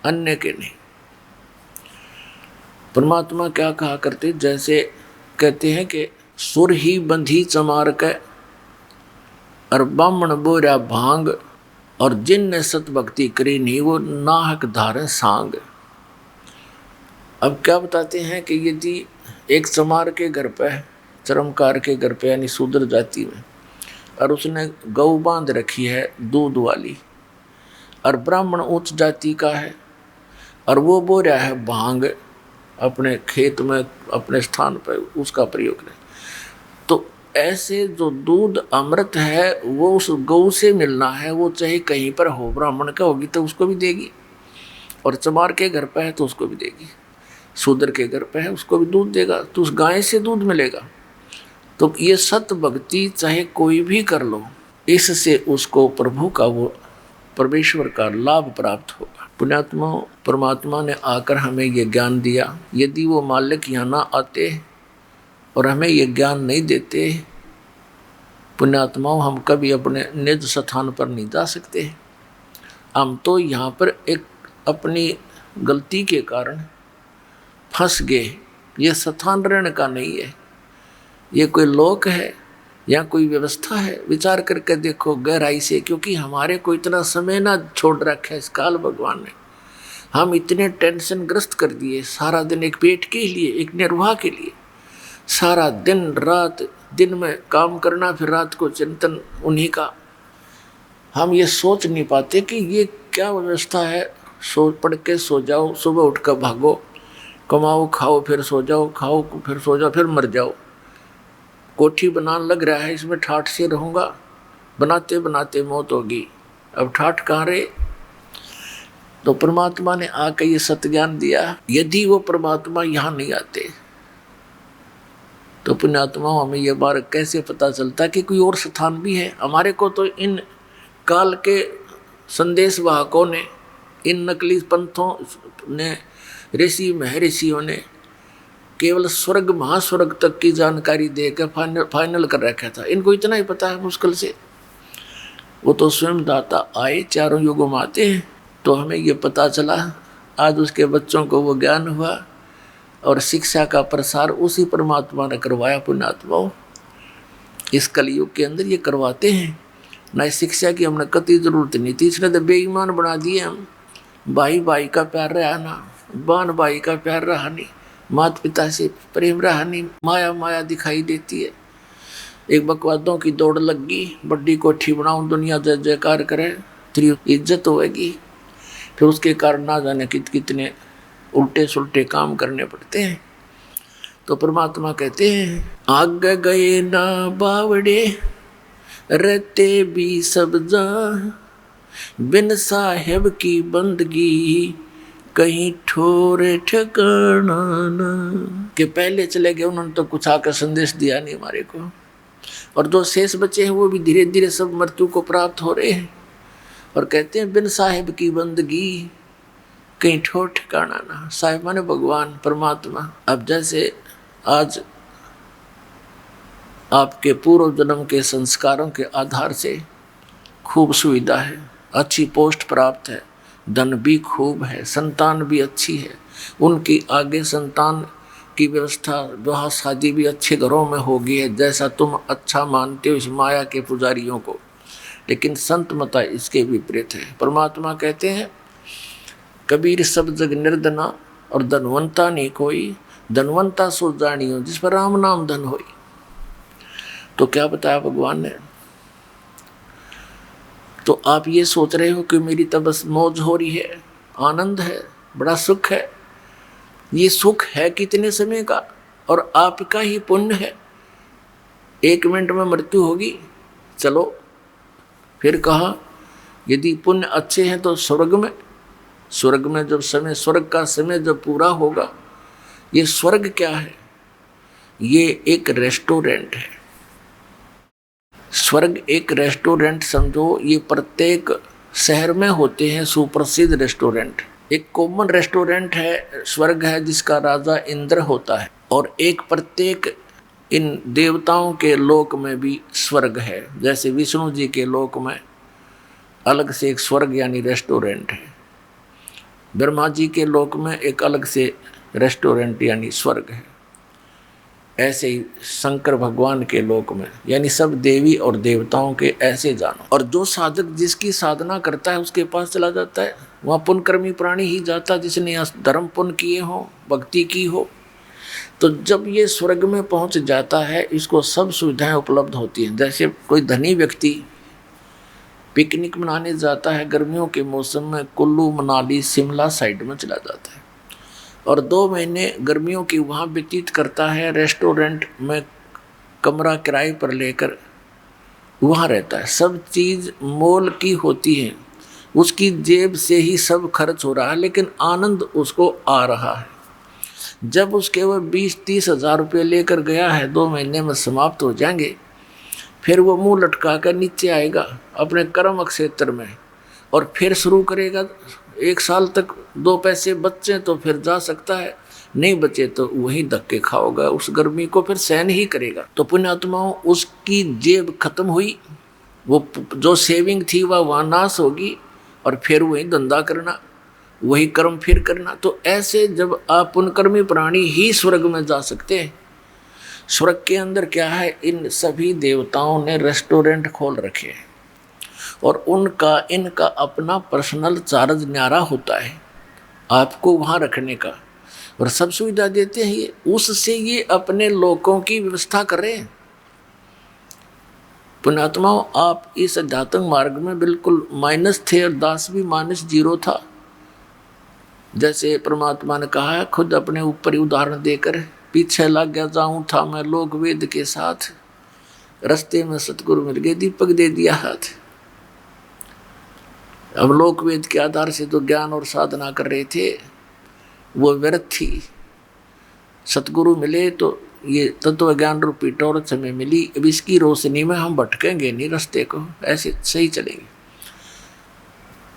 अन्य के नहीं। परमात्मा क्या कहा करते, जैसे कहते हैं कि सुर ही बंधी चमार के और बामण बोरा भांग, और जिनने सत भक्ति करी नहीं वो नाहक धारे सांग। अब क्या बताते हैं कि यदि एक चमार के घर पे, चरमकार के घर पे, यानी शूद्र जाति में, और उसने गौ बांध रखी है दूध वाली, और ब्राह्मण उच्च जाति का है और वो बो रहा है भांग अपने खेत में, अपने स्थान पर उसका प्रयोग करें, तो ऐसे जो दूध अमृत है वो उस गौ से मिलना है, वो चाहे कहीं पर हो, ब्राह्मण का होगी तो उसको भी देगी, और चमार के घर पर है तो उसको भी देगी, शूद्र के घर पर है उसको भी दूध देगा, तो उस गाय से दूध मिलेगा। तो ये सत भक्ति चाहे कोई भी कर लो, इससे उसको प्रभु का, वो परमेश्वर का लाभ प्राप्त होगा। पुण्यात्मा, परमात्मा ने आकर हमें ये ज्ञान दिया, यदि वो मालिक यहाँ ना आते और हमें ये ज्ञान नहीं देते, पुण्यात्माओं, हम कभी अपने निज स्थान पर नहीं जा सकते। हम तो यहाँ पर एक अपनी गलती के कारण फंस गए। ये स्थान रहने का नहीं है, ये कोई लोक है या कोई व्यवस्था है। विचार करके देखो गहराई से, क्योंकि हमारे को इतना समय ना छोड़ रखा है इस काल भगवान ने। हम इतने टेंशन ग्रस्त कर दिए, सारा दिन एक पेट के लिए, एक निर्वाह के लिए, सारा दिन रात, दिन में काम करना, फिर रात को चिंतन उन्हीं का। हम ये सोच नहीं पाते कि ये क्या व्यवस्था है। सो पढ़ के सो जाओ, सुबह उठ कर भागो, कमाओ खाओ, फिर सो जाओ, खाओ फिर सो जाओ, फिर मर जाओ। कोठी बनाने लग रहा है, इसमें ठाठ से रहूँगा, बनाते बनाते मौत होगी, अब ठाठ कहाँ रहे। तो परमात्मा ने आकर ये सत्य ज्ञान दिया। यदि वो परमात्मा यहाँ नहीं आते तो पुण्यात्मा हमें ये बार कैसे पता चलता कि कोई और स्थान भी है। हमारे को तो इन काल के संदेश वाहकों ने, इन नकली पंथों ने, ऋषि महर्षियों ने केवल स्वर्ग महास्वर्ग तक की जानकारी देकर फाइनल कर रखा था। इनको इतना ही पता है मुश्किल से। वो तो स्वयं दाता आए, चारों युगों में आते हैं। तो हमें ये पता चला, आज उसके बच्चों को वो ज्ञान हुआ और शिक्षा का प्रसार उसी परमात्मा ने करवाया। पुण्यात्माओं, इस कलयुग के अंदर ये करवाते हैं। न शिक्षा की हमने कतई जरूरत नहीं थी, इसने तो बेईमान बना दिए हम। भाई भाई का प्यार रहा ना, बहन भाई का प्यार रहा नहीं, माता पिता से प्रेम रहा नहीं, माया माया दिखाई देती है। एक बकवादों की दौड़ लग गई, बड्डी कोठी बनाऊं, दुनिया जय जयकार करे, तेरी इज्जत होएगी। फिर उसके कारण ना जाने कितने उल्टे सुल्टे काम करने पड़ते हैं। तो परमात्मा कहते हैं, आगे गए ना बावड़े रहते भी सब जा, बिन साहेब की बंदगी कहीं ठोर ठिकाना ना। के पहले चले गए, उन्होंने तो कुछ आकर संदेश दिया नहीं हमारे को। और जो शेष बचे हैं वो भी धीरे धीरे सब मृत्यु को प्राप्त हो रहे हैं। और कहते हैं बिन साहिब की बंदगी कहीं ठोर ठिकाना ना। साहिब माने भगवान परमात्मा। अब जैसे आज आपके पूर्व जन्म के संस्कारों के आधार से खूब सुविधा है, अच्छी पोस्ट प्राप्त है, धन भी खूब है, संतान भी अच्छी है, उनकी आगे संतान की व्यवस्था, विवाह शादी भी अच्छे घरों में होगी है, जैसा तुम अच्छा मानते हो इस माया के पुजारियों को। लेकिन संत मता इसके विपरीत है। परमात्मा कहते हैं, कबीर सब जग निर्धना और धनवंता नहीं कोई, धनवंता सो जानियो जिस पर राम नाम धन होई। तो क्या बताया भगवान ने। तो आप ये सोच रहे हो कि मेरी तो बस मौज हो रही है, आनंद है, बड़ा सुख है। ये सुख है कितने समय का, और आपका ही पुण्य है। 1 मिनट में मृत्यु होगी। चलो फिर कहा, यदि पुण्य अच्छे हैं तो स्वर्ग में, स्वर्ग में जब समय, स्वर्ग का समय जब पूरा होगा। ये स्वर्ग क्या है? ये एक रेस्टोरेंट है। स्वर्ग एक रेस्टोरेंट समझो। ये प्रत्येक शहर में होते हैं सुप्रसिद्ध रेस्टोरेंट। एक कॉमन रेस्टोरेंट है, स्वर्ग है, जिसका राजा इंद्र होता है। और एक प्रत्येक इन देवताओं के लोक में भी स्वर्ग है। जैसे विष्णु जी के लोक में अलग से एक स्वर्ग यानी रेस्टोरेंट है, ब्रह्मा जी के लोक में एक अलग से रेस्टोरेंट यानी स्वर्ग है। ऐसे ही शंकर भगवान के लोक में, यानी सब देवी और देवताओं के ऐसे जानो। और जो साधक जिसकी साधना करता है उसके पास चला जाता है। वहाँ पुण्यकर्मी प्राणी ही जाता जिसने धर्म पुण्य किए हो, भक्ति की हो। तो जब ये स्वर्ग में पहुँच जाता है, इसको सब सुविधाएं उपलब्ध होती हैं। जैसे कोई धनी व्यक्ति पिकनिक मनाने जाता है गर्मियों के मौसम में, कुल्लू मनाली शिमला साइड में चला जाता है और 2 महीने गर्मियों की वहाँ व्यतीत करता है, रेस्टोरेंट में कमरा किराए पर लेकर वहाँ रहता है। सब चीज़ मोल की होती है, उसकी जेब से ही सब खर्च हो रहा है, लेकिन आनंद उसको आ रहा है। जब उसके वो 20-30 हज़ार रुपये लेकर गया है, 2 महीने में समाप्त हो जाएंगे। फिर वो मुंह लटका कर नीचे आएगा अपने कर्म क्षेत्र में और फिर शुरू करेगा। 1 साल तक 2 पैसे बचे तो फिर जा सकता है, नहीं बचे तो वही धक्के खाओगा, उस गर्मी को फिर सहन ही करेगा। तो पुण्यात्माओं, उसकी जेब खत्म हुई, वो जो सेविंग थी वह वहाँ नाश होगी और फिर वही धंधा करना, वही कर्म फिर करना। तो ऐसे जब आप पुण्यकर्मी प्राणी ही स्वर्ग में जा सकते हैं। स्वर्ग के अंदर क्या है, इन सभी देवताओं ने रेस्टोरेंट खोल रखे हैं और इनका अपना पर्सनल चार्ज न्यारा होता है। आपको वहाँ रखने का, और सब सुविधा देते हैं ये, उससे ये अपने लोगों की व्यवस्था कर रहे हैं। पुण्यात्माओं, आप इस अध्यात्म मार्ग में बिल्कुल माइनस थे और दास भी -0 था। जैसे परमात्मा ने कहा है, खुद अपने ऊपर ही उदाहरण देकर, पीछे लग गया जाऊं था मैं लोक वेद के साथ, रास्ते में सतगुरु मिल गए, दीपक दे दिया हाथ। अब लोक वेद के आधार से तो ज्ञान और साधना कर रहे थे, वो व्यर्थ थी। सतगुरु मिले तो ये तत्व ज्ञान रूपी टॉर्च हमें मिली। अब इसकी रोशनी में हम भटकेंगे नहीं रास्ते को, ऐसे सही चलेंगे।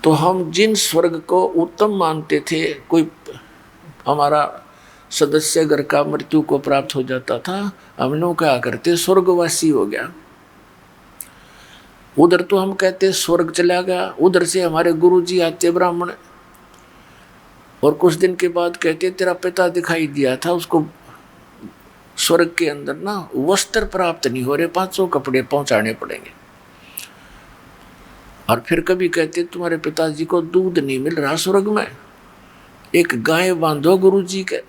तो हम जिन स्वर्ग को उत्तम मानते थे, कोई हमारा सदस्य घर का मृत्यु को प्राप्त हो जाता था, हम लोग क्या करते, स्वर्गवासी हो गया। उधर तो हम कहते स्वर्ग चला गया, उधर से हमारे गुरुजी आते ब्राह्मण, और कुछ दिन के बाद कहते तेरा पिता दिखाई दिया था, उसको स्वर्ग के अंदर ना वस्त्र प्राप्त नहीं हो रहे, 500 कपड़े पहुंचाने पड़ेंगे। और फिर कभी कहते तुम्हारे पिताजी को दूध नहीं मिल रहा स्वर्ग में, एक गाय बांधो गुरुजी के,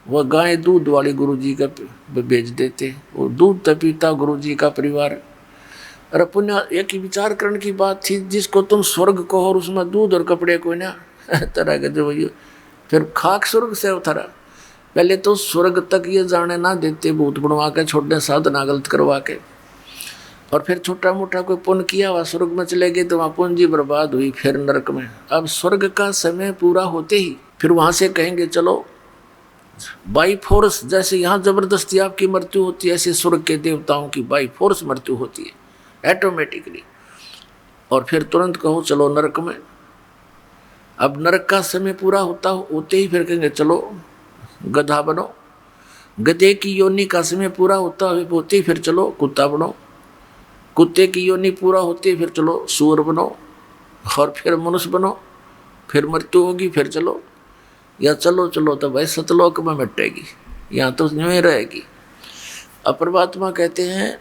वह गाय दूध वाले गुरुजी का बेच देते, वो दूध तो पीता गुरुजी का परिवार। और पुण्य एक विचार करने की बात थी, जिसको तुम स्वर्ग कहो और उसमें दूध और कपड़े को ना तरह के जो फिर खाक स्वर्ग से उतरा। पहले तो स्वर्ग तक ये जाने ना देते, भूत बनवा के छोड़ने, साधना गलत करवा के, और फिर छोटा मोटा कोई पुण्य किया हुआ स्वर्ग में चले गए तो वहाँ पूंजी बर्बाद हुई, फिर नरक में। अब स्वर्ग का समय पूरा होते ही फिर वहाँ से कहेंगे चलो बाई फोर्स, जैसे यहाँ जबरदस्ती आपकी मृत्यु होती है, ऐसे स्वर्ग के देवताओं की बाई फोर्स मृत्यु होती है ऑटोमेटिकली। और फिर तुरंत कहो चलो नरक में। अब नरक का समय पूरा होते ही फिर कहेंगे चलो गधा बनो। गधे की योनि का समय पूरा होते ही फिर चलो कुत्ता बनो। कुत्ते की योनि पूरा होती है फिर चलो सूअर बनो, और फिर मनुष्य बनो। फिर मृत्यु होगी फिर चलो, या चलो तो भाई सतलोक में मिटेगी, यहाँ तो यूं रहेगी। अब परमात्मा कहते हैं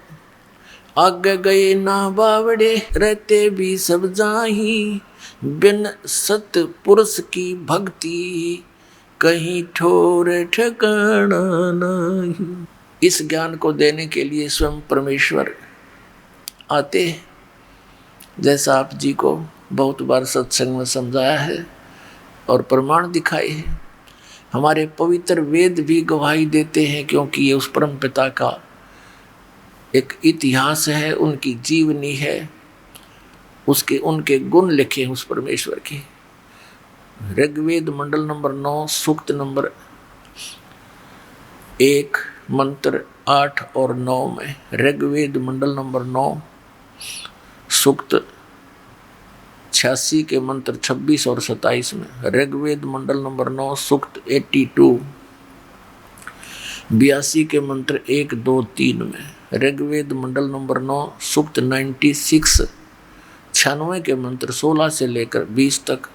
आगे गए ना बावड़े, रहते भी सब जाही, बिन सत पुरुष की भक्ति कहीं ठोर ठिकाना नहीं। इस ज्ञान को देने के लिए स्वयं परमेश्वर आते हैं, जैसा आप जी को बहुत बार सत्संग में समझाया है और प्रमाण दिखाए हैं। हमारे पवित्र वेद भी गवाही देते हैं, क्योंकि ये उस परम पिता का एक इतिहास है, उनकी जीवनी है, उनके गुण लिखे हैं उस परमेश्वर के। ऋग्वेद मंडल नंबर 9 सूक्त नंबर 1 मंत्र 8 और 9 में, ऋग्वेद मंडल नंबर 9 सूक्त 86 के मंत्र 26 और 27 में, ऋग्वेद मंडल नंबर 9 सूक्त 82 82 के मंत्र 1 2 3 में, ऋग्वेद मंडल नंबर 9 सूक्त 96 96 के मंत्र 16 से लेकर 20 तक,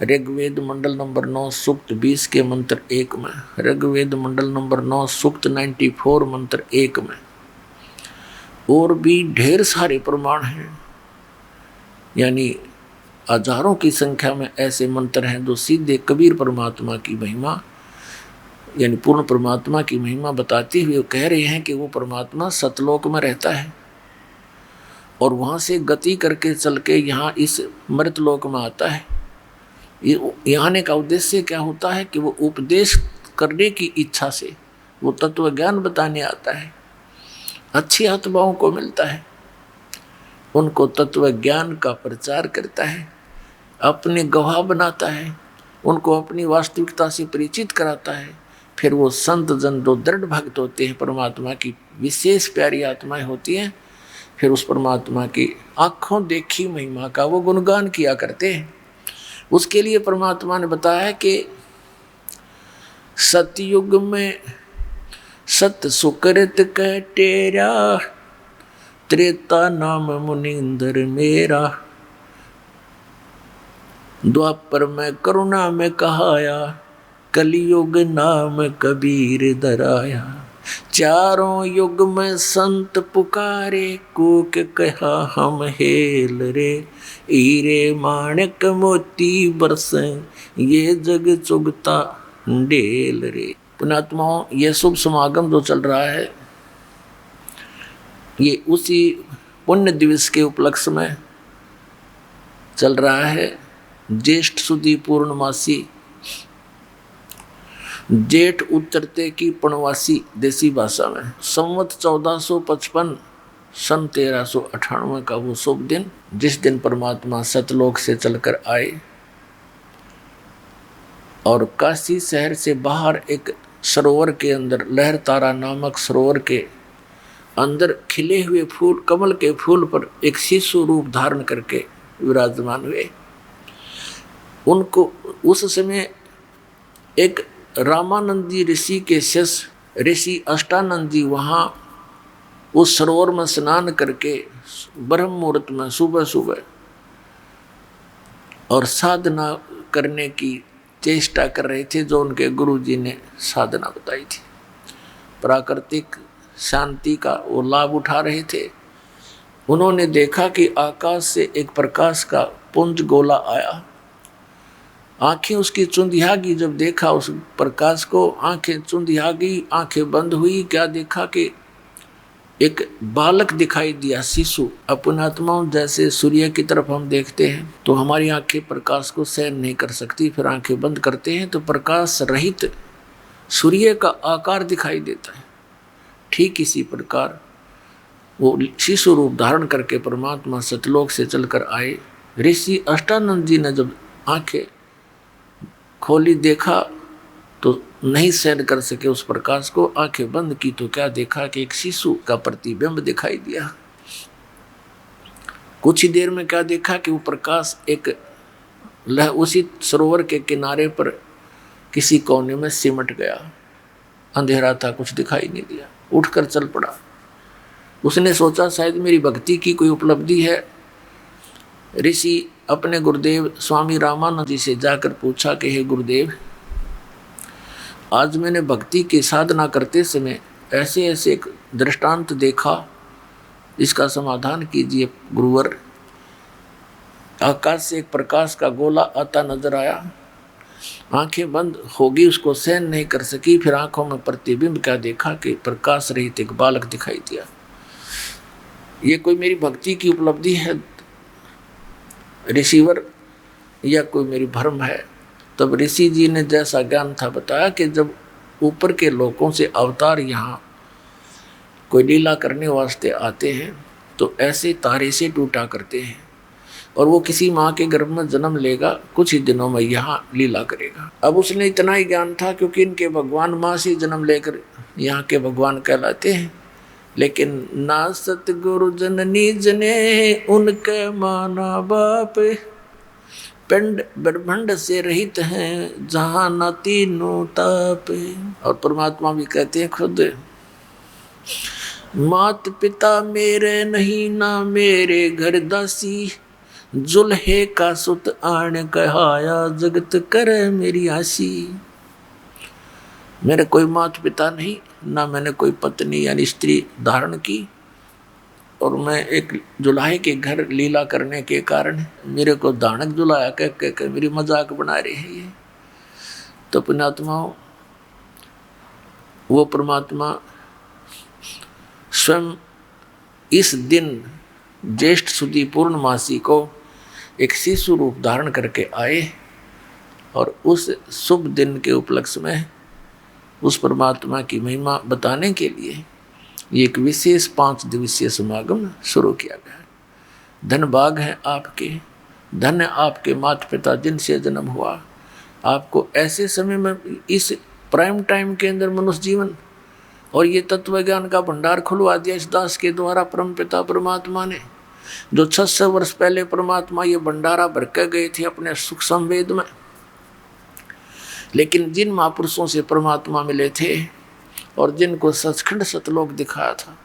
ऋग्वेद मंडल नंबर 9 सूक्त 20 के मंत्र 1 में, ऋग्वेद मंडल नंबर 9 सूक्त 94 मंत्र 1 में। और भी ढेर सारे प्रमाण हैं, यानी हजारों की संख्या में ऐसे मंत्र हैं जो सीधे कबीर परमात्मा की महिमा, यानी पूर्ण परमात्मा की महिमा बताते हुए कह रहे हैं कि वो परमात्मा सतलोक में रहता है और वहाँ से गति करके चल के यहाँ इस मृतलोक में आता है। यहाँ आने का उद्देश्य क्या होता है कि वो उपदेश करने की इच्छा से वो तत्व ज्ञान बताने आता है, अच्छी आत्माओं को मिलता है, उनको तत्व ज्ञान का प्रचार करता है, अपने गवाह बनाता है, उनको अपनी वास्तविकता से परिचित कराता है। फिर वो संत जन जो दृढ़ भक्त होते हैं, परमात्मा की विशेष प्यारी आत्माएं होती हैं, फिर उस परमात्मा की आँखों देखी महिमा का वो गुणगान किया करते हैं। उसके लिए परमात्मा ने बताया कि सतयुग में सत सुकृत कह टेरा, त्रेता नाम मुनिंदर मेरा, द्वापर में करुणा में कहाया, कलियुग नाम कबीर दराया। चारों युग में संत पुकारे, कूक कहा हम हेल रे। हीरे माणिक मोती बरसे, ये जग चुगता ढेल रे। पुण्यात्माओं, ये शुभ समागम जो चल रहा है, ये उसी पुण्य दिवस के उपलक्ष्य में चल रहा है। ज्येष्ठ सुदी पूर्णमासी, जेठ उतरते की पूर्णवासी देसी भाषा में, संवत 1455 सन 1398 का वो शुभ दिन, जिस दिन परमात्मा सतलोक से चलकर आए और काशी शहर से बाहर एक सरोवर के अंदर, लहर तारा नामक सरोवर के अंदर खिले हुए फूल, कमल के फूल पर एक शिशु रूप धारण करके विराजमान हुए। उनको उस समय एक रामानंद जी ऋषि के शिष्य ऋषि अष्टानंद जी वहाँ उस सरोवर में स्नान करके ब्रह्म मुहूर्त में सुबह सुबह और साधना करने की चेष्टा कर रहे थे, जो उनके गुरु जी ने साधना बताई थी। प्राकृतिक शांति का वो लाभ उठा रहे थे। उन्होंने देखा कि आकाश से एक प्रकाश का पुंज गोला आया। आंखें उसकी चुंधिया गई। जब देखा उस प्रकाश को, आंखें चुंधिया गई, आंखें बंद हुई। क्या देखा कि एक बालक दिखाई दिया, शिशु। अपन आत्माओं, जैसे सूर्य की तरफ हम देखते हैं तो हमारी आंखें प्रकाश को सहन नहीं कर सकती, फिर आंखें बंद करते हैं तो प्रकाश रहित सूर्य का आकार दिखाई देता है। ठीक इसी प्रकार वो शिशु रूप धारण करके परमात्मा सतलोक से चलकर आए। ऋषि अष्टानंद जी ने जब आंखें खोली, देखा तो नहीं सहन कर सके उस प्रकाश को। आंखें बंद की तो क्या देखा कि एक शिशु का प्रतिबिंब दिखाई दिया। कुछ ही देर में क्या देखा कि वो प्रकाश एक उसी सरोवर के किनारे पर किसी कोने में सिमट गया। अंधेरा था, कुछ दिखाई नहीं दिया। उठकर चल पड़ा। उसने सोचा शायद मेरी भक्ति की कोई उपलब्धि है। ऋषि अपने गुरुदेव स्वामी रामानंद जी से जाकर पूछा कि हे गुरुदेव, आज मैंने भक्ति की साधना करते समय ऐसे ऐसे एक दृष्टांत देखा, इसका समाधान कीजिए गुरुवर। आकाश से एक प्रकाश का गोला आता नजर आया। आंखें बंद होगी, उसको सहन नहीं कर सकी। फिर आंखों में प्रतिबिंब क्या देखा कि प्रकाश रहित एक बालक दिखाई दिया। ये कोई मेरी भक्ति की उपलब्धि है ऋषिवर, या कोई मेरी भ्रम है? तब ऋषि जी ने जैसा ज्ञान था बताया कि जब ऊपर के लोकों से अवतार यहाँ कोई लीला करने वास्ते आते हैं तो ऐसे तारे से टूटा करते हैं, और वो किसी माँ के गर्भ में जन्म लेगा, कुछ ही दिनों में यहाँ लीला करेगा। अब उसने इतना ही ज्ञान था क्योंकि इनके भगवान माँ से जन्म लेकर यहाँ के भगवान कहलाते हैं। लेकिन ना सतगुरु जननी जने उनके माना बाप, पिंड ब्रह्मांड से रहित हैं जहाँ न तीनों ताप। और परमात्मा भी कहते हैं खुद, मात पिता मेरे नहीं ना मेरे घर दासी, जुल्हे का सुत आण कहाया जगत करे मेरी आसी। मेरे कोई माता पिता नहीं, ना मैंने कोई पत्नी यानी स्त्री धारण की, और मैं एक जुलाहे के घर लीला करने के कारण मेरे को दानक जुलाया कह कह मेरी मजाक बना रही है ये। तो पुण्यात्माओं, वो परमात्मा स्वयं इस दिन ज्येष्ठ सुदी पूर्णमासी को एक शिशु रूप धारण करके आए, और उस शुभ दिन के उपलक्ष्य में उस परमात्मा की महिमा बताने के लिए ये एक विशेष 5 दिवसीय समागम शुरू किया गया। धन भाग है आपके, धन्य आपके माता पिता जिनसे जन्म हुआ। आपको ऐसे समय में इस प्राइम टाइम के अंदर मनुष्य जीवन और ये तत्व ज्ञान का भंडार खुलवा दिया इस दास के द्वारा परम पिता परमात्मा ने। जो 600 वर्ष पहले परमात्मा ये भंडारा भर के गए थे अपने सुख संवेद में, लेकिन जिन महापुरुषों से परमात्मा मिले थे और जिनको सचखंड सतलोक दिखाया था,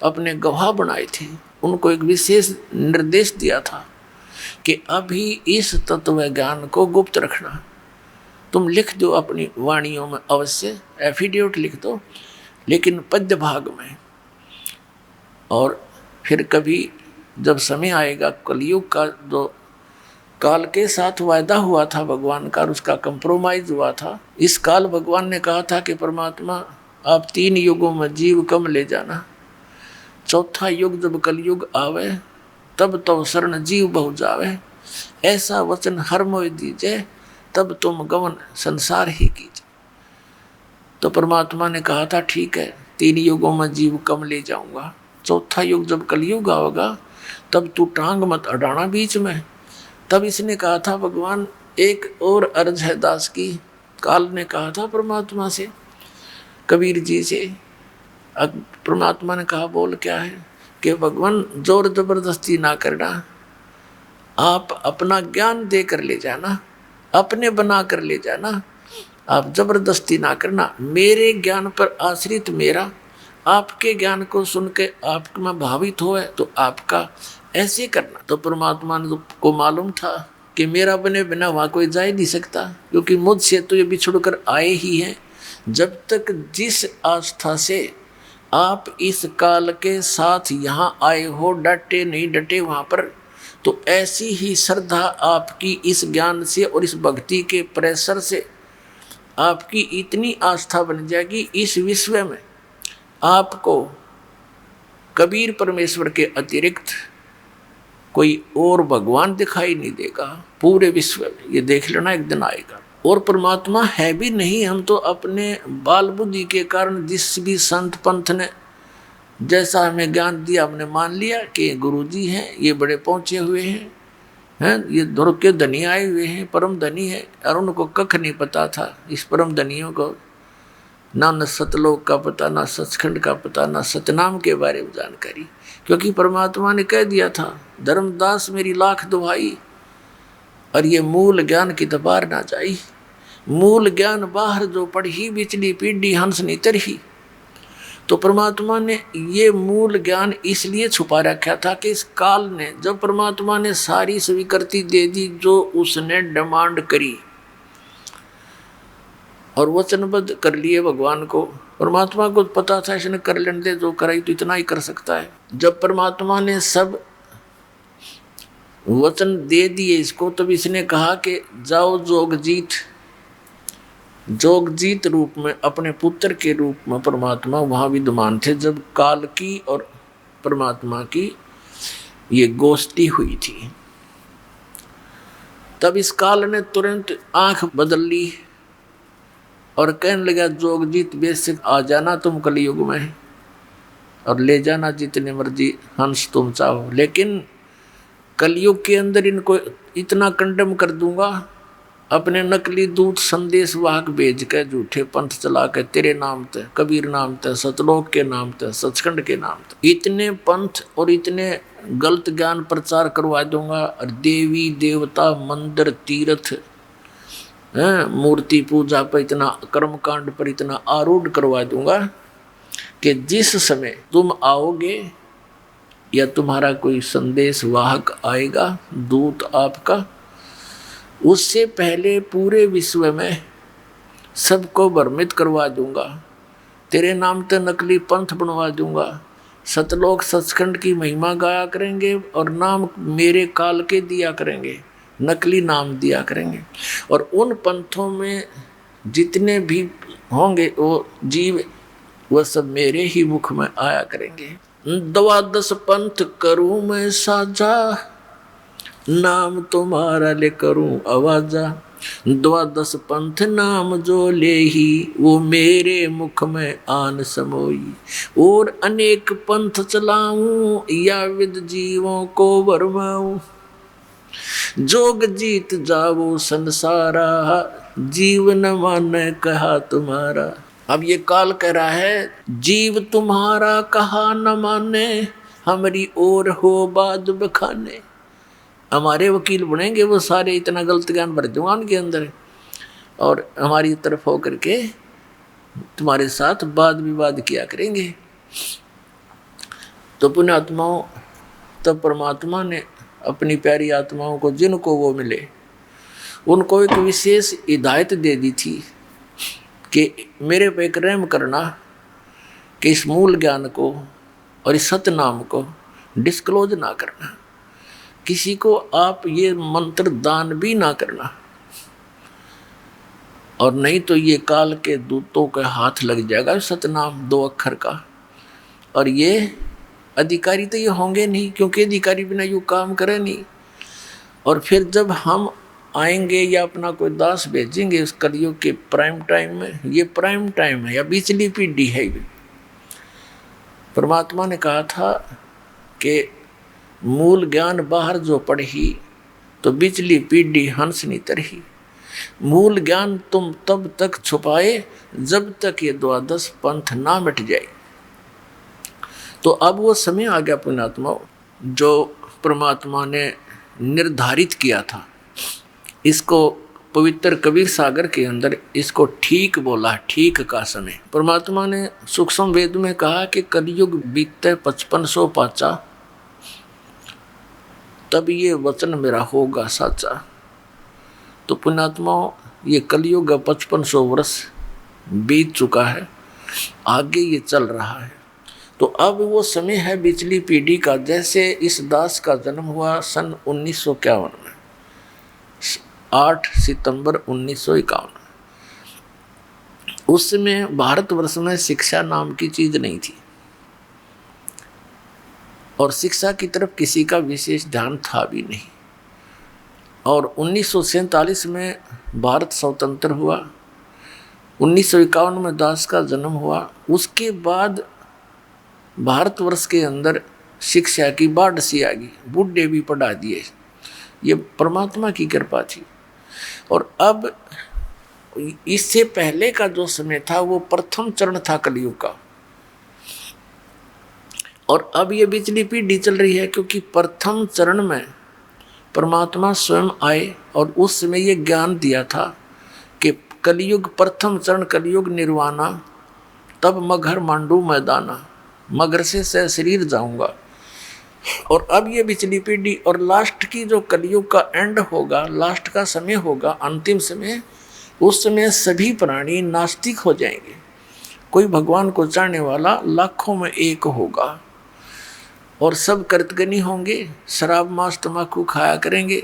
अपने गवाह बनाए थे, उनको एक विशेष निर्देश दिया था कि अभी इस तत्व ज्ञान को गुप्त रखना। तुम लिख दो अपनी वाणियों में, अवश्य एफिडेविट लिख दो लेकिन पद्य भाग में। और फिर कभी जब समय आएगा कलयुग का, जो काल के साथ वायदा हुआ था भगवान का, उसका कंप्रोमाइज हुआ था। इस काल भगवान ने कहा था कि परमात्मा आप 3 युगों में जीव कम ले जाना, चौथा युग जब कलयुग आवे तब तो शरण जीव बहु जावे, ऐसा वचन हर मोह दीजिए तब तुम गमन संसार ही कीजिए। तो परमात्मा ने कहा था ठीक है 3 युगों में जीव कम ले जाऊंगा, चौथा युग जब कलयुग आएगा तब तू टांग मत अड़ाना बीच में। तब इसने कहा था भगवान एक और अर्ज है दास की। काल ने कहा था परमात्मा से, कबीर जी से, परमात्मा ने कहा बोल क्या है कि भगवान जोर जबरदस्ती ना करना, आप अपना ज्ञान दे कर ले जाना, अपने बना कर ले जाना, आप जबरदस्ती ना करना। मेरे ज्ञान पर आश्रित मेरा, आपके ज्ञान को सुन के आप में भावित हो तो आपका ऐसे करना। तो परमात्मा को मालूम था कि मेरा बने बिना वहाँ कोई जा ही नहीं सकता, क्योंकि मुझसे तो ये बिछुड़ कर आए ही हैं। जब तक जिस आस्था से आप इस काल के साथ यहाँ आए हो, डटे नहीं डटे वहाँ पर, तो ऐसी ही श्रद्धा आपकी इस ज्ञान से और इस भक्ति के प्रेशर से आपकी इतनी आस्था बन जाएगी, इस विश्व में आपको कबीर परमेश्वर के अतिरिक्त कोई और भगवान दिखाई नहीं देगा पूरे विश्व में। ये देख लेना एक दिन आएगा। और परमात्मा है भी नहीं, हम तो अपने बाल बुद्धि के कारण जिस भी संत पंथ ने जैसा हमें ज्ञान दिया हमने मान लिया कि गुरुजी हैं, ये बड़े पहुँचे हुए हैं, ये दुर्ग के धनी आए हुए हैं, परम धनी है। और उनको कख नहीं पता था, इस परम धनियों को ना न सतलोक का पता, ना सचखंड का पता, ना सतनाम के बारे में जानकारी, क्योंकि परमात्मा ने कह दिया था धर्मदास मेरी लाख दुहाई, और ये मूल ज्ञान की दबार ना जाई। मूल ज्ञान बाहर जो पढ़ी बिचली पीढ़ी हंस नहीं तरही। तो परमात्मा ने ये मूल ज्ञान इसलिए छुपा रखा था कि इस काल ने, जब परमात्मा ने सारी स्वीकृति दे दी जो उसने डिमांड करी और वचनबद्ध कर लिए भगवान को, परमात्मा को पता था इसने कर लेने दे, जो कराई तो इतना ही कर सकता है। जब परमात्मा ने सब वचन दे दिए इसको, तब इसने कहा कि जाओ जोगजीत रूप में, अपने पुत्र के रूप में परमात्मा वहाँ विद्यमान थे जब काल की और परमात्मा की ये गोष्ठी हुई थी। तब इस काल ने तुरंत आंख बदल ली और कहने लगा जोगजीत बेशक आ जाना तुम कलयुग में और ले जाना जितने मर्जी हंस तुम चाहो, लेकिन कलयुग के अंदर इनको इतना कंडम कर दूंगा, अपने नकली दूत संदेश वाहक भेज के झूठे पंथ चला के तेरे नाम ते, कबीर नाम ते, सतलोक के नाम ते, सचखंड के नाम ते, इतने पंथ और इतने गलत ज्ञान प्रचार करवा दूंगा। और देवी देवता मंदिर तीर्थ मूर्ति पूजा पर इतना, कर्मकांड पर इतना आरूढ़ करवा दूंगा कि जिस समय तुम आओगे या तुम्हारा कोई संदेश वाहक आएगा दूत आपका, उससे पहले पूरे विश्व में सबको भ्रमित करवा दूंगा, तेरे नाम ते नकली पंथ बनवा दूंगा, सतलोक सचखंड की महिमा गाया करेंगे और नाम मेरे काल के दिया करेंगे, नकली नाम दिया करेंगे। और उन पंथों में जितने भी होंगे वो जीव, वह सब मेरे ही मुख में आया करेंगे। 12 पंथ करूं मैं साझा, नाम तुम्हारा ले करूं आवाजा, 12 पंथ नाम जो ले ही, वो मेरे मुख में आन समोई। और अनेक पंथ चलाऊं या विद जीवों को वरमाऊं, जोग जीत जाओ संसारा, जीवन माने कहा तुम्हारा। अब ये काल कह रहा है जीव तुम्हारा कहा न माने, हमारी ओर हो बाद बखाने। हमारे वकील बनेंगे वो सारे, इतना गलत ज्ञान भर दूंगा उनके अंदर और हमारी तरफ हो करके तुम्हारे साथ वाद विवाद किया करेंगे। तो पुण्यात्माओं, तब परमात्मा ने अपनी प्यारी आत्माओं को, जिनको वो मिले, उनको एक विशेष हिदायत दे दी थी कि मेरे पे एक रहम करना कि इस मूल ज्ञान को और इस सत्य नाम को डिस्क्लोज ना करना, किसी को आप ये मंत्र दान भी ना करना, और नहीं तो ये काल के दूतों के हाथ लग जाएगा सतनाम 2 अक्षर का। और ये अधिकारी तो ये होंगे नहीं, क्योंकि अधिकारी बिना यू काम करे नहीं। और फिर जब हम आएंगे या अपना कोई दास भेजेंगे उस कलयुग के प्राइम टाइम में, ये प्राइम टाइम है या बिचली पीढ़ी है। परमात्मा ने कहा था कि मूल ज्ञान बाहर जो पढ़ी तो बिचली पीढ़ी हंस नहीं तरही। मूल ज्ञान तुम तब तक छुपाए जब तक ये 12 पंथ ना मिट जाए। तो अब वो समय आ गया पुण्यात्मा, जो परमात्मा ने निर्धारित किया था। इसको पवित्र कबीर सागर के अंदर इसको ठीक बोला, ठीक का समय। परमात्मा ने सूक्ष्म वेद में कहा कि कलयुग बीतते 5500 पाचा, तब ये वचन मेरा होगा साचा। तो पुण्यात्मा ये कलयुग 5500 वर्ष बीत चुका है, आगे ये चल रहा है। तो अब वो समय है बिचली पीढ़ी का। जैसे इस दास का जन्म हुआ सन 1951 में, 8 सितंबर 1951। उस समय भारतवर्ष में शिक्षा नाम की चीज नहीं थी और शिक्षा की तरफ किसी का विशेष ध्यान था भी नहीं। और 1947 में भारत स्वतंत्र हुआ, 1951 में दास का जन्म हुआ। उसके बाद भारतवर्ष के अंदर शिक्षा की बाढ़ सी आ गई, बूढ़े भी पढ़ा दिए। ये परमात्मा की कृपा थी। और अब इससे पहले का जो समय था वो प्रथम चरण था कलयुग का, और अब ये बिचली पीढ़ी चल रही है, क्योंकि प्रथम चरण में परमात्मा स्वयं आए और उस समय ये ज्ञान दिया था कि कलयुग प्रथम चरण कलयुग निर्वाणा, तब मगर मांडू मैदाना, मगर से शरीर जाऊंगा। और अब ये बिचली पीढ़ी और लास्ट की जो कलयुग का एंड होगा, लास्ट का समय होगा, अंतिम समय, उस समय सभी प्राणी नास्तिक हो जाएंगे। कोई भगवान को चाहने वाला लाखों में एक होगा और सब कर्तगनी होंगे, शराब मांस तम्बाकू खाया करेंगे,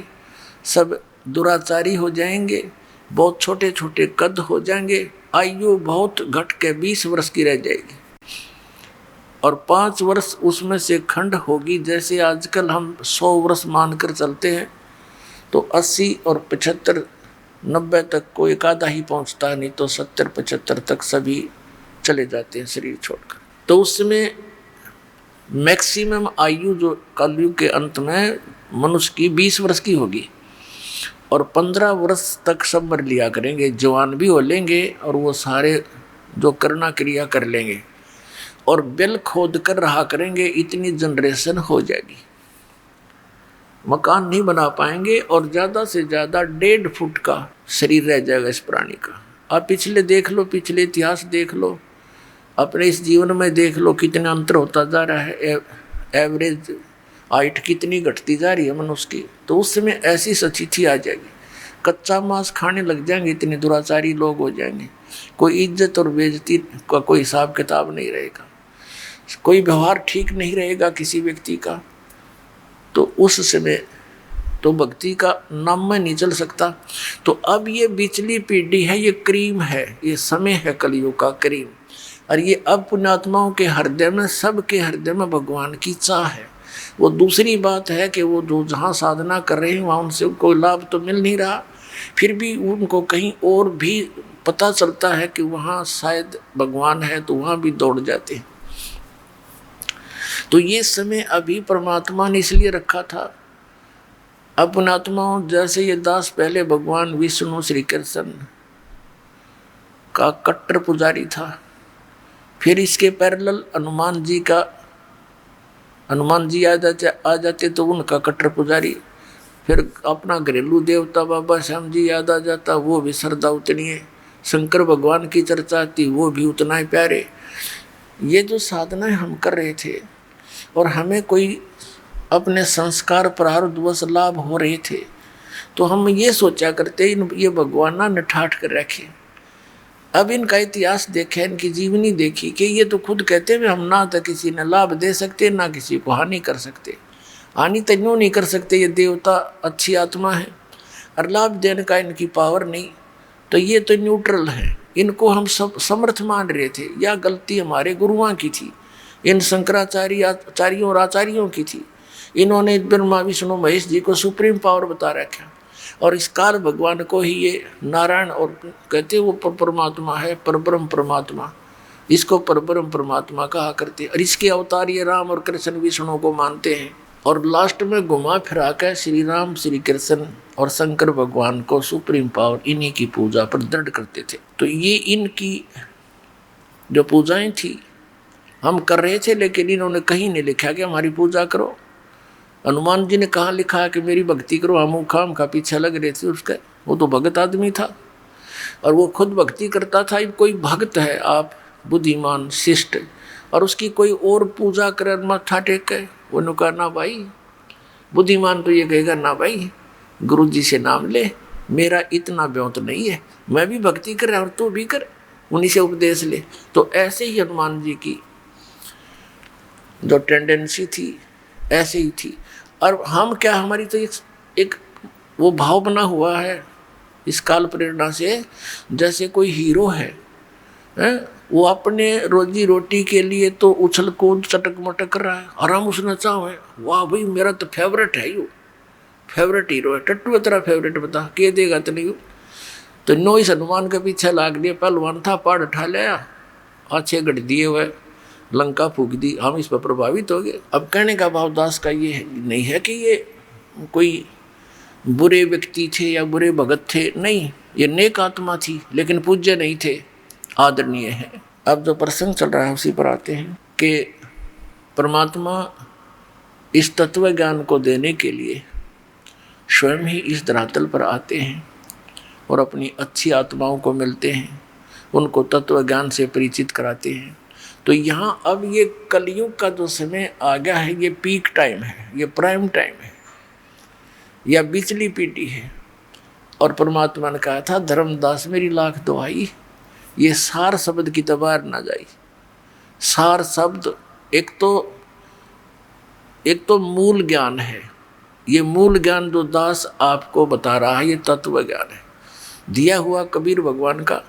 सब दुराचारी हो जाएंगे, बहुत छोटे छोटे कद हो जाएंगे, आयु बहुत घट के 20 वर्ष की रह जाएगी और 5 वर्ष उसमें से खंड होगी। जैसे आजकल हम 100 वर्ष मानकर चलते हैं तो 80 और 75 90 तक कोई एक आधा ही पहुँचता है, नहीं तो 70 75 तक सभी चले जाते हैं शरीर छोड़कर। तो उसमें मैक्सिमम आयु जो कलयुग के अंत में मनुष्य की 20 वर्ष की होगी और 15 वर्ष तक सब मर लिया करेंगे, जवान भी हो लेंगे और वो सारे जो करना क्रिया कर लेंगे और बिल खोद कर रहा करेंगे। इतनी जनरेशन हो जाएगी, मकान नहीं बना पाएंगे और ज़्यादा से ज़्यादा 1.5 फुट का शरीर रह जाएगा इस प्राणी का। आप पिछले देख लो, पिछले इतिहास देख लो, अपने इस जीवन में देख लो कितना अंतर होता जा रहा है। एवरेज हाइट कितनी घटती जा रही है मनुष्य की। तो उस समय ऐसी स्थिति आ जाएगी, कच्चा मांस खाने लग जाएंगे, इतने दुराचारी लोग हो जाएंगे, कोई इज्जत और बेइज्जती का कोई हिसाब किताब नहीं रहेगा, कोई व्यवहार ठीक नहीं रहेगा किसी व्यक्ति का। तो उस समय तो भक्ति का नाम में नहीं चल सकता। तो अब ये बिचली पीढ़ी है, ये क्रीम है, ये समय है कलयुग का क्रीम। और ये अब पुण्यात्माओं के हृदय में, सबके हृदय में भगवान की चाह है। वो दूसरी बात है कि वो जो जहाँ साधना कर रहे हैं वहाँ उनसे कोई लाभ तो मिल नहीं रहा, फिर भी उनको कहीं और भी पता चलता है कि वहाँ शायद भगवान है, तो वहाँ भी दौड़ जाते हैं। तो ये समय अभी परमात्मा ने इसलिए रखा था। अब पुण्यात्माओं, जैसे ये दास पहले भगवान विष्णु श्री कृष्ण का कट्टर पुजारी था, फिर इसके पैरेलल हनुमान जी आ जाते तो उनका कट्टर पुजारी, फिर अपना घरेलू देवता बाबा श्याम जी याद आ जाता, वो भी श्रद्धा उतनी है। शंकर भगवान की चर्चा आती, वो भी उतना ही प्यारे। ये जो साधनाएं हम कर रहे थे और हमें कोई अपने संस्कार प्रारब्धवश लाभ हो रहे थे, तो हम ये सोचा करते ये भगवान ना निठाट कर रखे, अब इनका इतिहास देखे, इनकी जीवनी देखी कि ये तो खुद कहते हैं हम ना तो किसी ने लाभ दे सकते ना किसी को हानि कर सकते। हानि तो यूँ नहीं कर सकते, ये देवता अच्छी आत्मा है, और लाभ देने का इनकी पावर नहीं, तो ये तो न्यूट्रल है। इनको हम सब समर्थ मान रहे थे। यह गलती हमारे गुरुओं की थी, इन शंकराचार्यों और आचार्यों की थी। इन्होंने ब्रह्मा विष्णु महेश जी को सुप्रीम पावर बता रखा, और इस काल भगवान को ही ये नारायण और कहते वो परमात्मा है, परब्रह्म परमात्मा, इसको परब्रह्म परमात्मा कहा करते। और इसके अवतार ये राम और कृष्ण विष्णु को मानते हैं, और लास्ट में घुमा फिरा कर श्री राम श्री कृष्ण और शंकर भगवान को सुप्रीम पावर इन्हीं की पूजा पर दृढ़ करते थे। तो ये इनकी जो पूजाएं थी हम कर रहे थे, लेकिन इन्होंने कहीं नहीं लिखा कि हमारी पूजा करो। हनुमान जी ने कहाँ लिखा कि मेरी भक्ति करो, हम खाम का पीछे लग रहे थे उसका। वो तो भगत आदमी था और वो खुद भक्ति करता था। कोई भक्त है आप बुद्धिमान शिष्ट और उसकी कोई और पूजा करे माथा टेके, उन्होंने कहा ना भाई, बुद्धिमान तो ये कहेगा ना भाई गुरु जी से नाम ले, मेरा इतना ब्योत नहीं है, मैं भी भक्ति कर और तू भी कर, उन्हीं से उपदेश ले। तो ऐसे ही हनुमान जी की जो टेंडेंसी थी ऐसे ही थी। और हम क्या, हमारी तो एक वो भाव बना हुआ है इस काल प्रेरणा से, जैसे कोई हीरो है, वो अपने रोजी रोटी के लिए तो उछल कूद चटक मटक कर रहा है, और हम उसने चाहे वाह भाई मेरा तो फेवरेट है, यू फेवरेट हीरो है, टट्टू तेरा फेवरेट बता के देगा तो नहीं। तो नो इस हनुमान के पीछे लाग दिया, पहलवान था, पहाड़ उठा लिया, अच्छे गढ़ दिए हुए, लंका फूक दी, हम इस पर प्रभावित हो गए। अब कहने का भाव दास का ये नहीं है कि ये कोई बुरे व्यक्ति थे या बुरे भगत थे, नहीं, ये नेक आत्मा थी, लेकिन पूज्य नहीं थे, आदरणीय है। अब जो प्रसंग चल रहा है उसी पर आते हैं कि परमात्मा इस तत्व ज्ञान को देने के लिए स्वयं ही इस धरातल पर आते हैं और अपनी अच्छी आत्माओं को मिलते हैं, उनको तत्व ज्ञान से परिचित कराते हैं। तो यहाँ अब ये कलयुग का जो समय आ गया है, ये पीक टाइम है, ये प्राइम टाइम है, या बिचली पीटी है। और परमात्मा ने कहा था धर्मदास मेरी लाख दुहाई, ये सार शब्द की तबार ना जाई। सार शब्द एक तो मूल ज्ञान है, ये मूल ज्ञान जो दास आपको बता रहा है ये तत्व ज्ञान है, दिया हुआ कबीर भगवान का।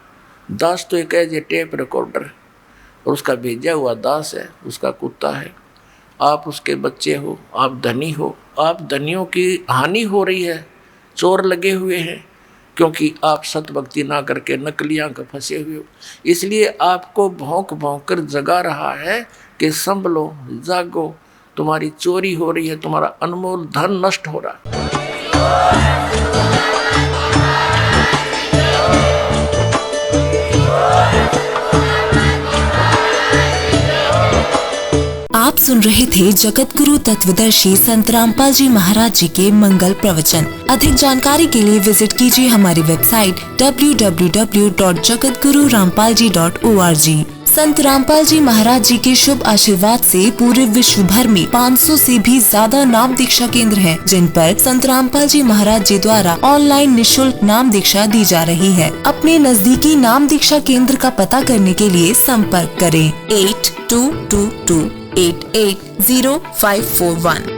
दास तो एक है ये टेप रिकॉर्डर, और उसका भेजा हुआ दास है, उसका कुत्ता है। आप उसके बच्चे हो, आप धनी हो, आप धनियों की हानि हो रही है, चोर लगे हुए हैं, क्योंकि आप सतभक्ति ना करके नकलियाँ का फंसे हुए हो। इसलिए आपको भौंक भौंक कर जगा रहा है कि संभलो, जागो, तुम्हारी चोरी हो रही है, तुम्हारा अनमोल धन नष्ट हो रहा है। आप सुन रहे थे जगत गुरु तत्वदर्शी संत रामपाल जी महाराज जी के मंगल प्रवचन। अधिक जानकारी के लिए विजिट कीजिए हमारी वेबसाइट www.jagatgururampalji.org। संत रामपाल जी महाराज जी के शुभ आशीर्वाद से पूरे विश्व भर में 500 से भी ज्यादा नाम दीक्षा केंद्र हैं, जिन पर संत रामपाल जी महाराज जी द्वारा ऑनलाइन निःशुल्क नाम दीक्षा दी जा रही है। अपने नजदीकी नाम दीक्षा केंद्र का पता करने के लिए संपर्क करें 8222880541।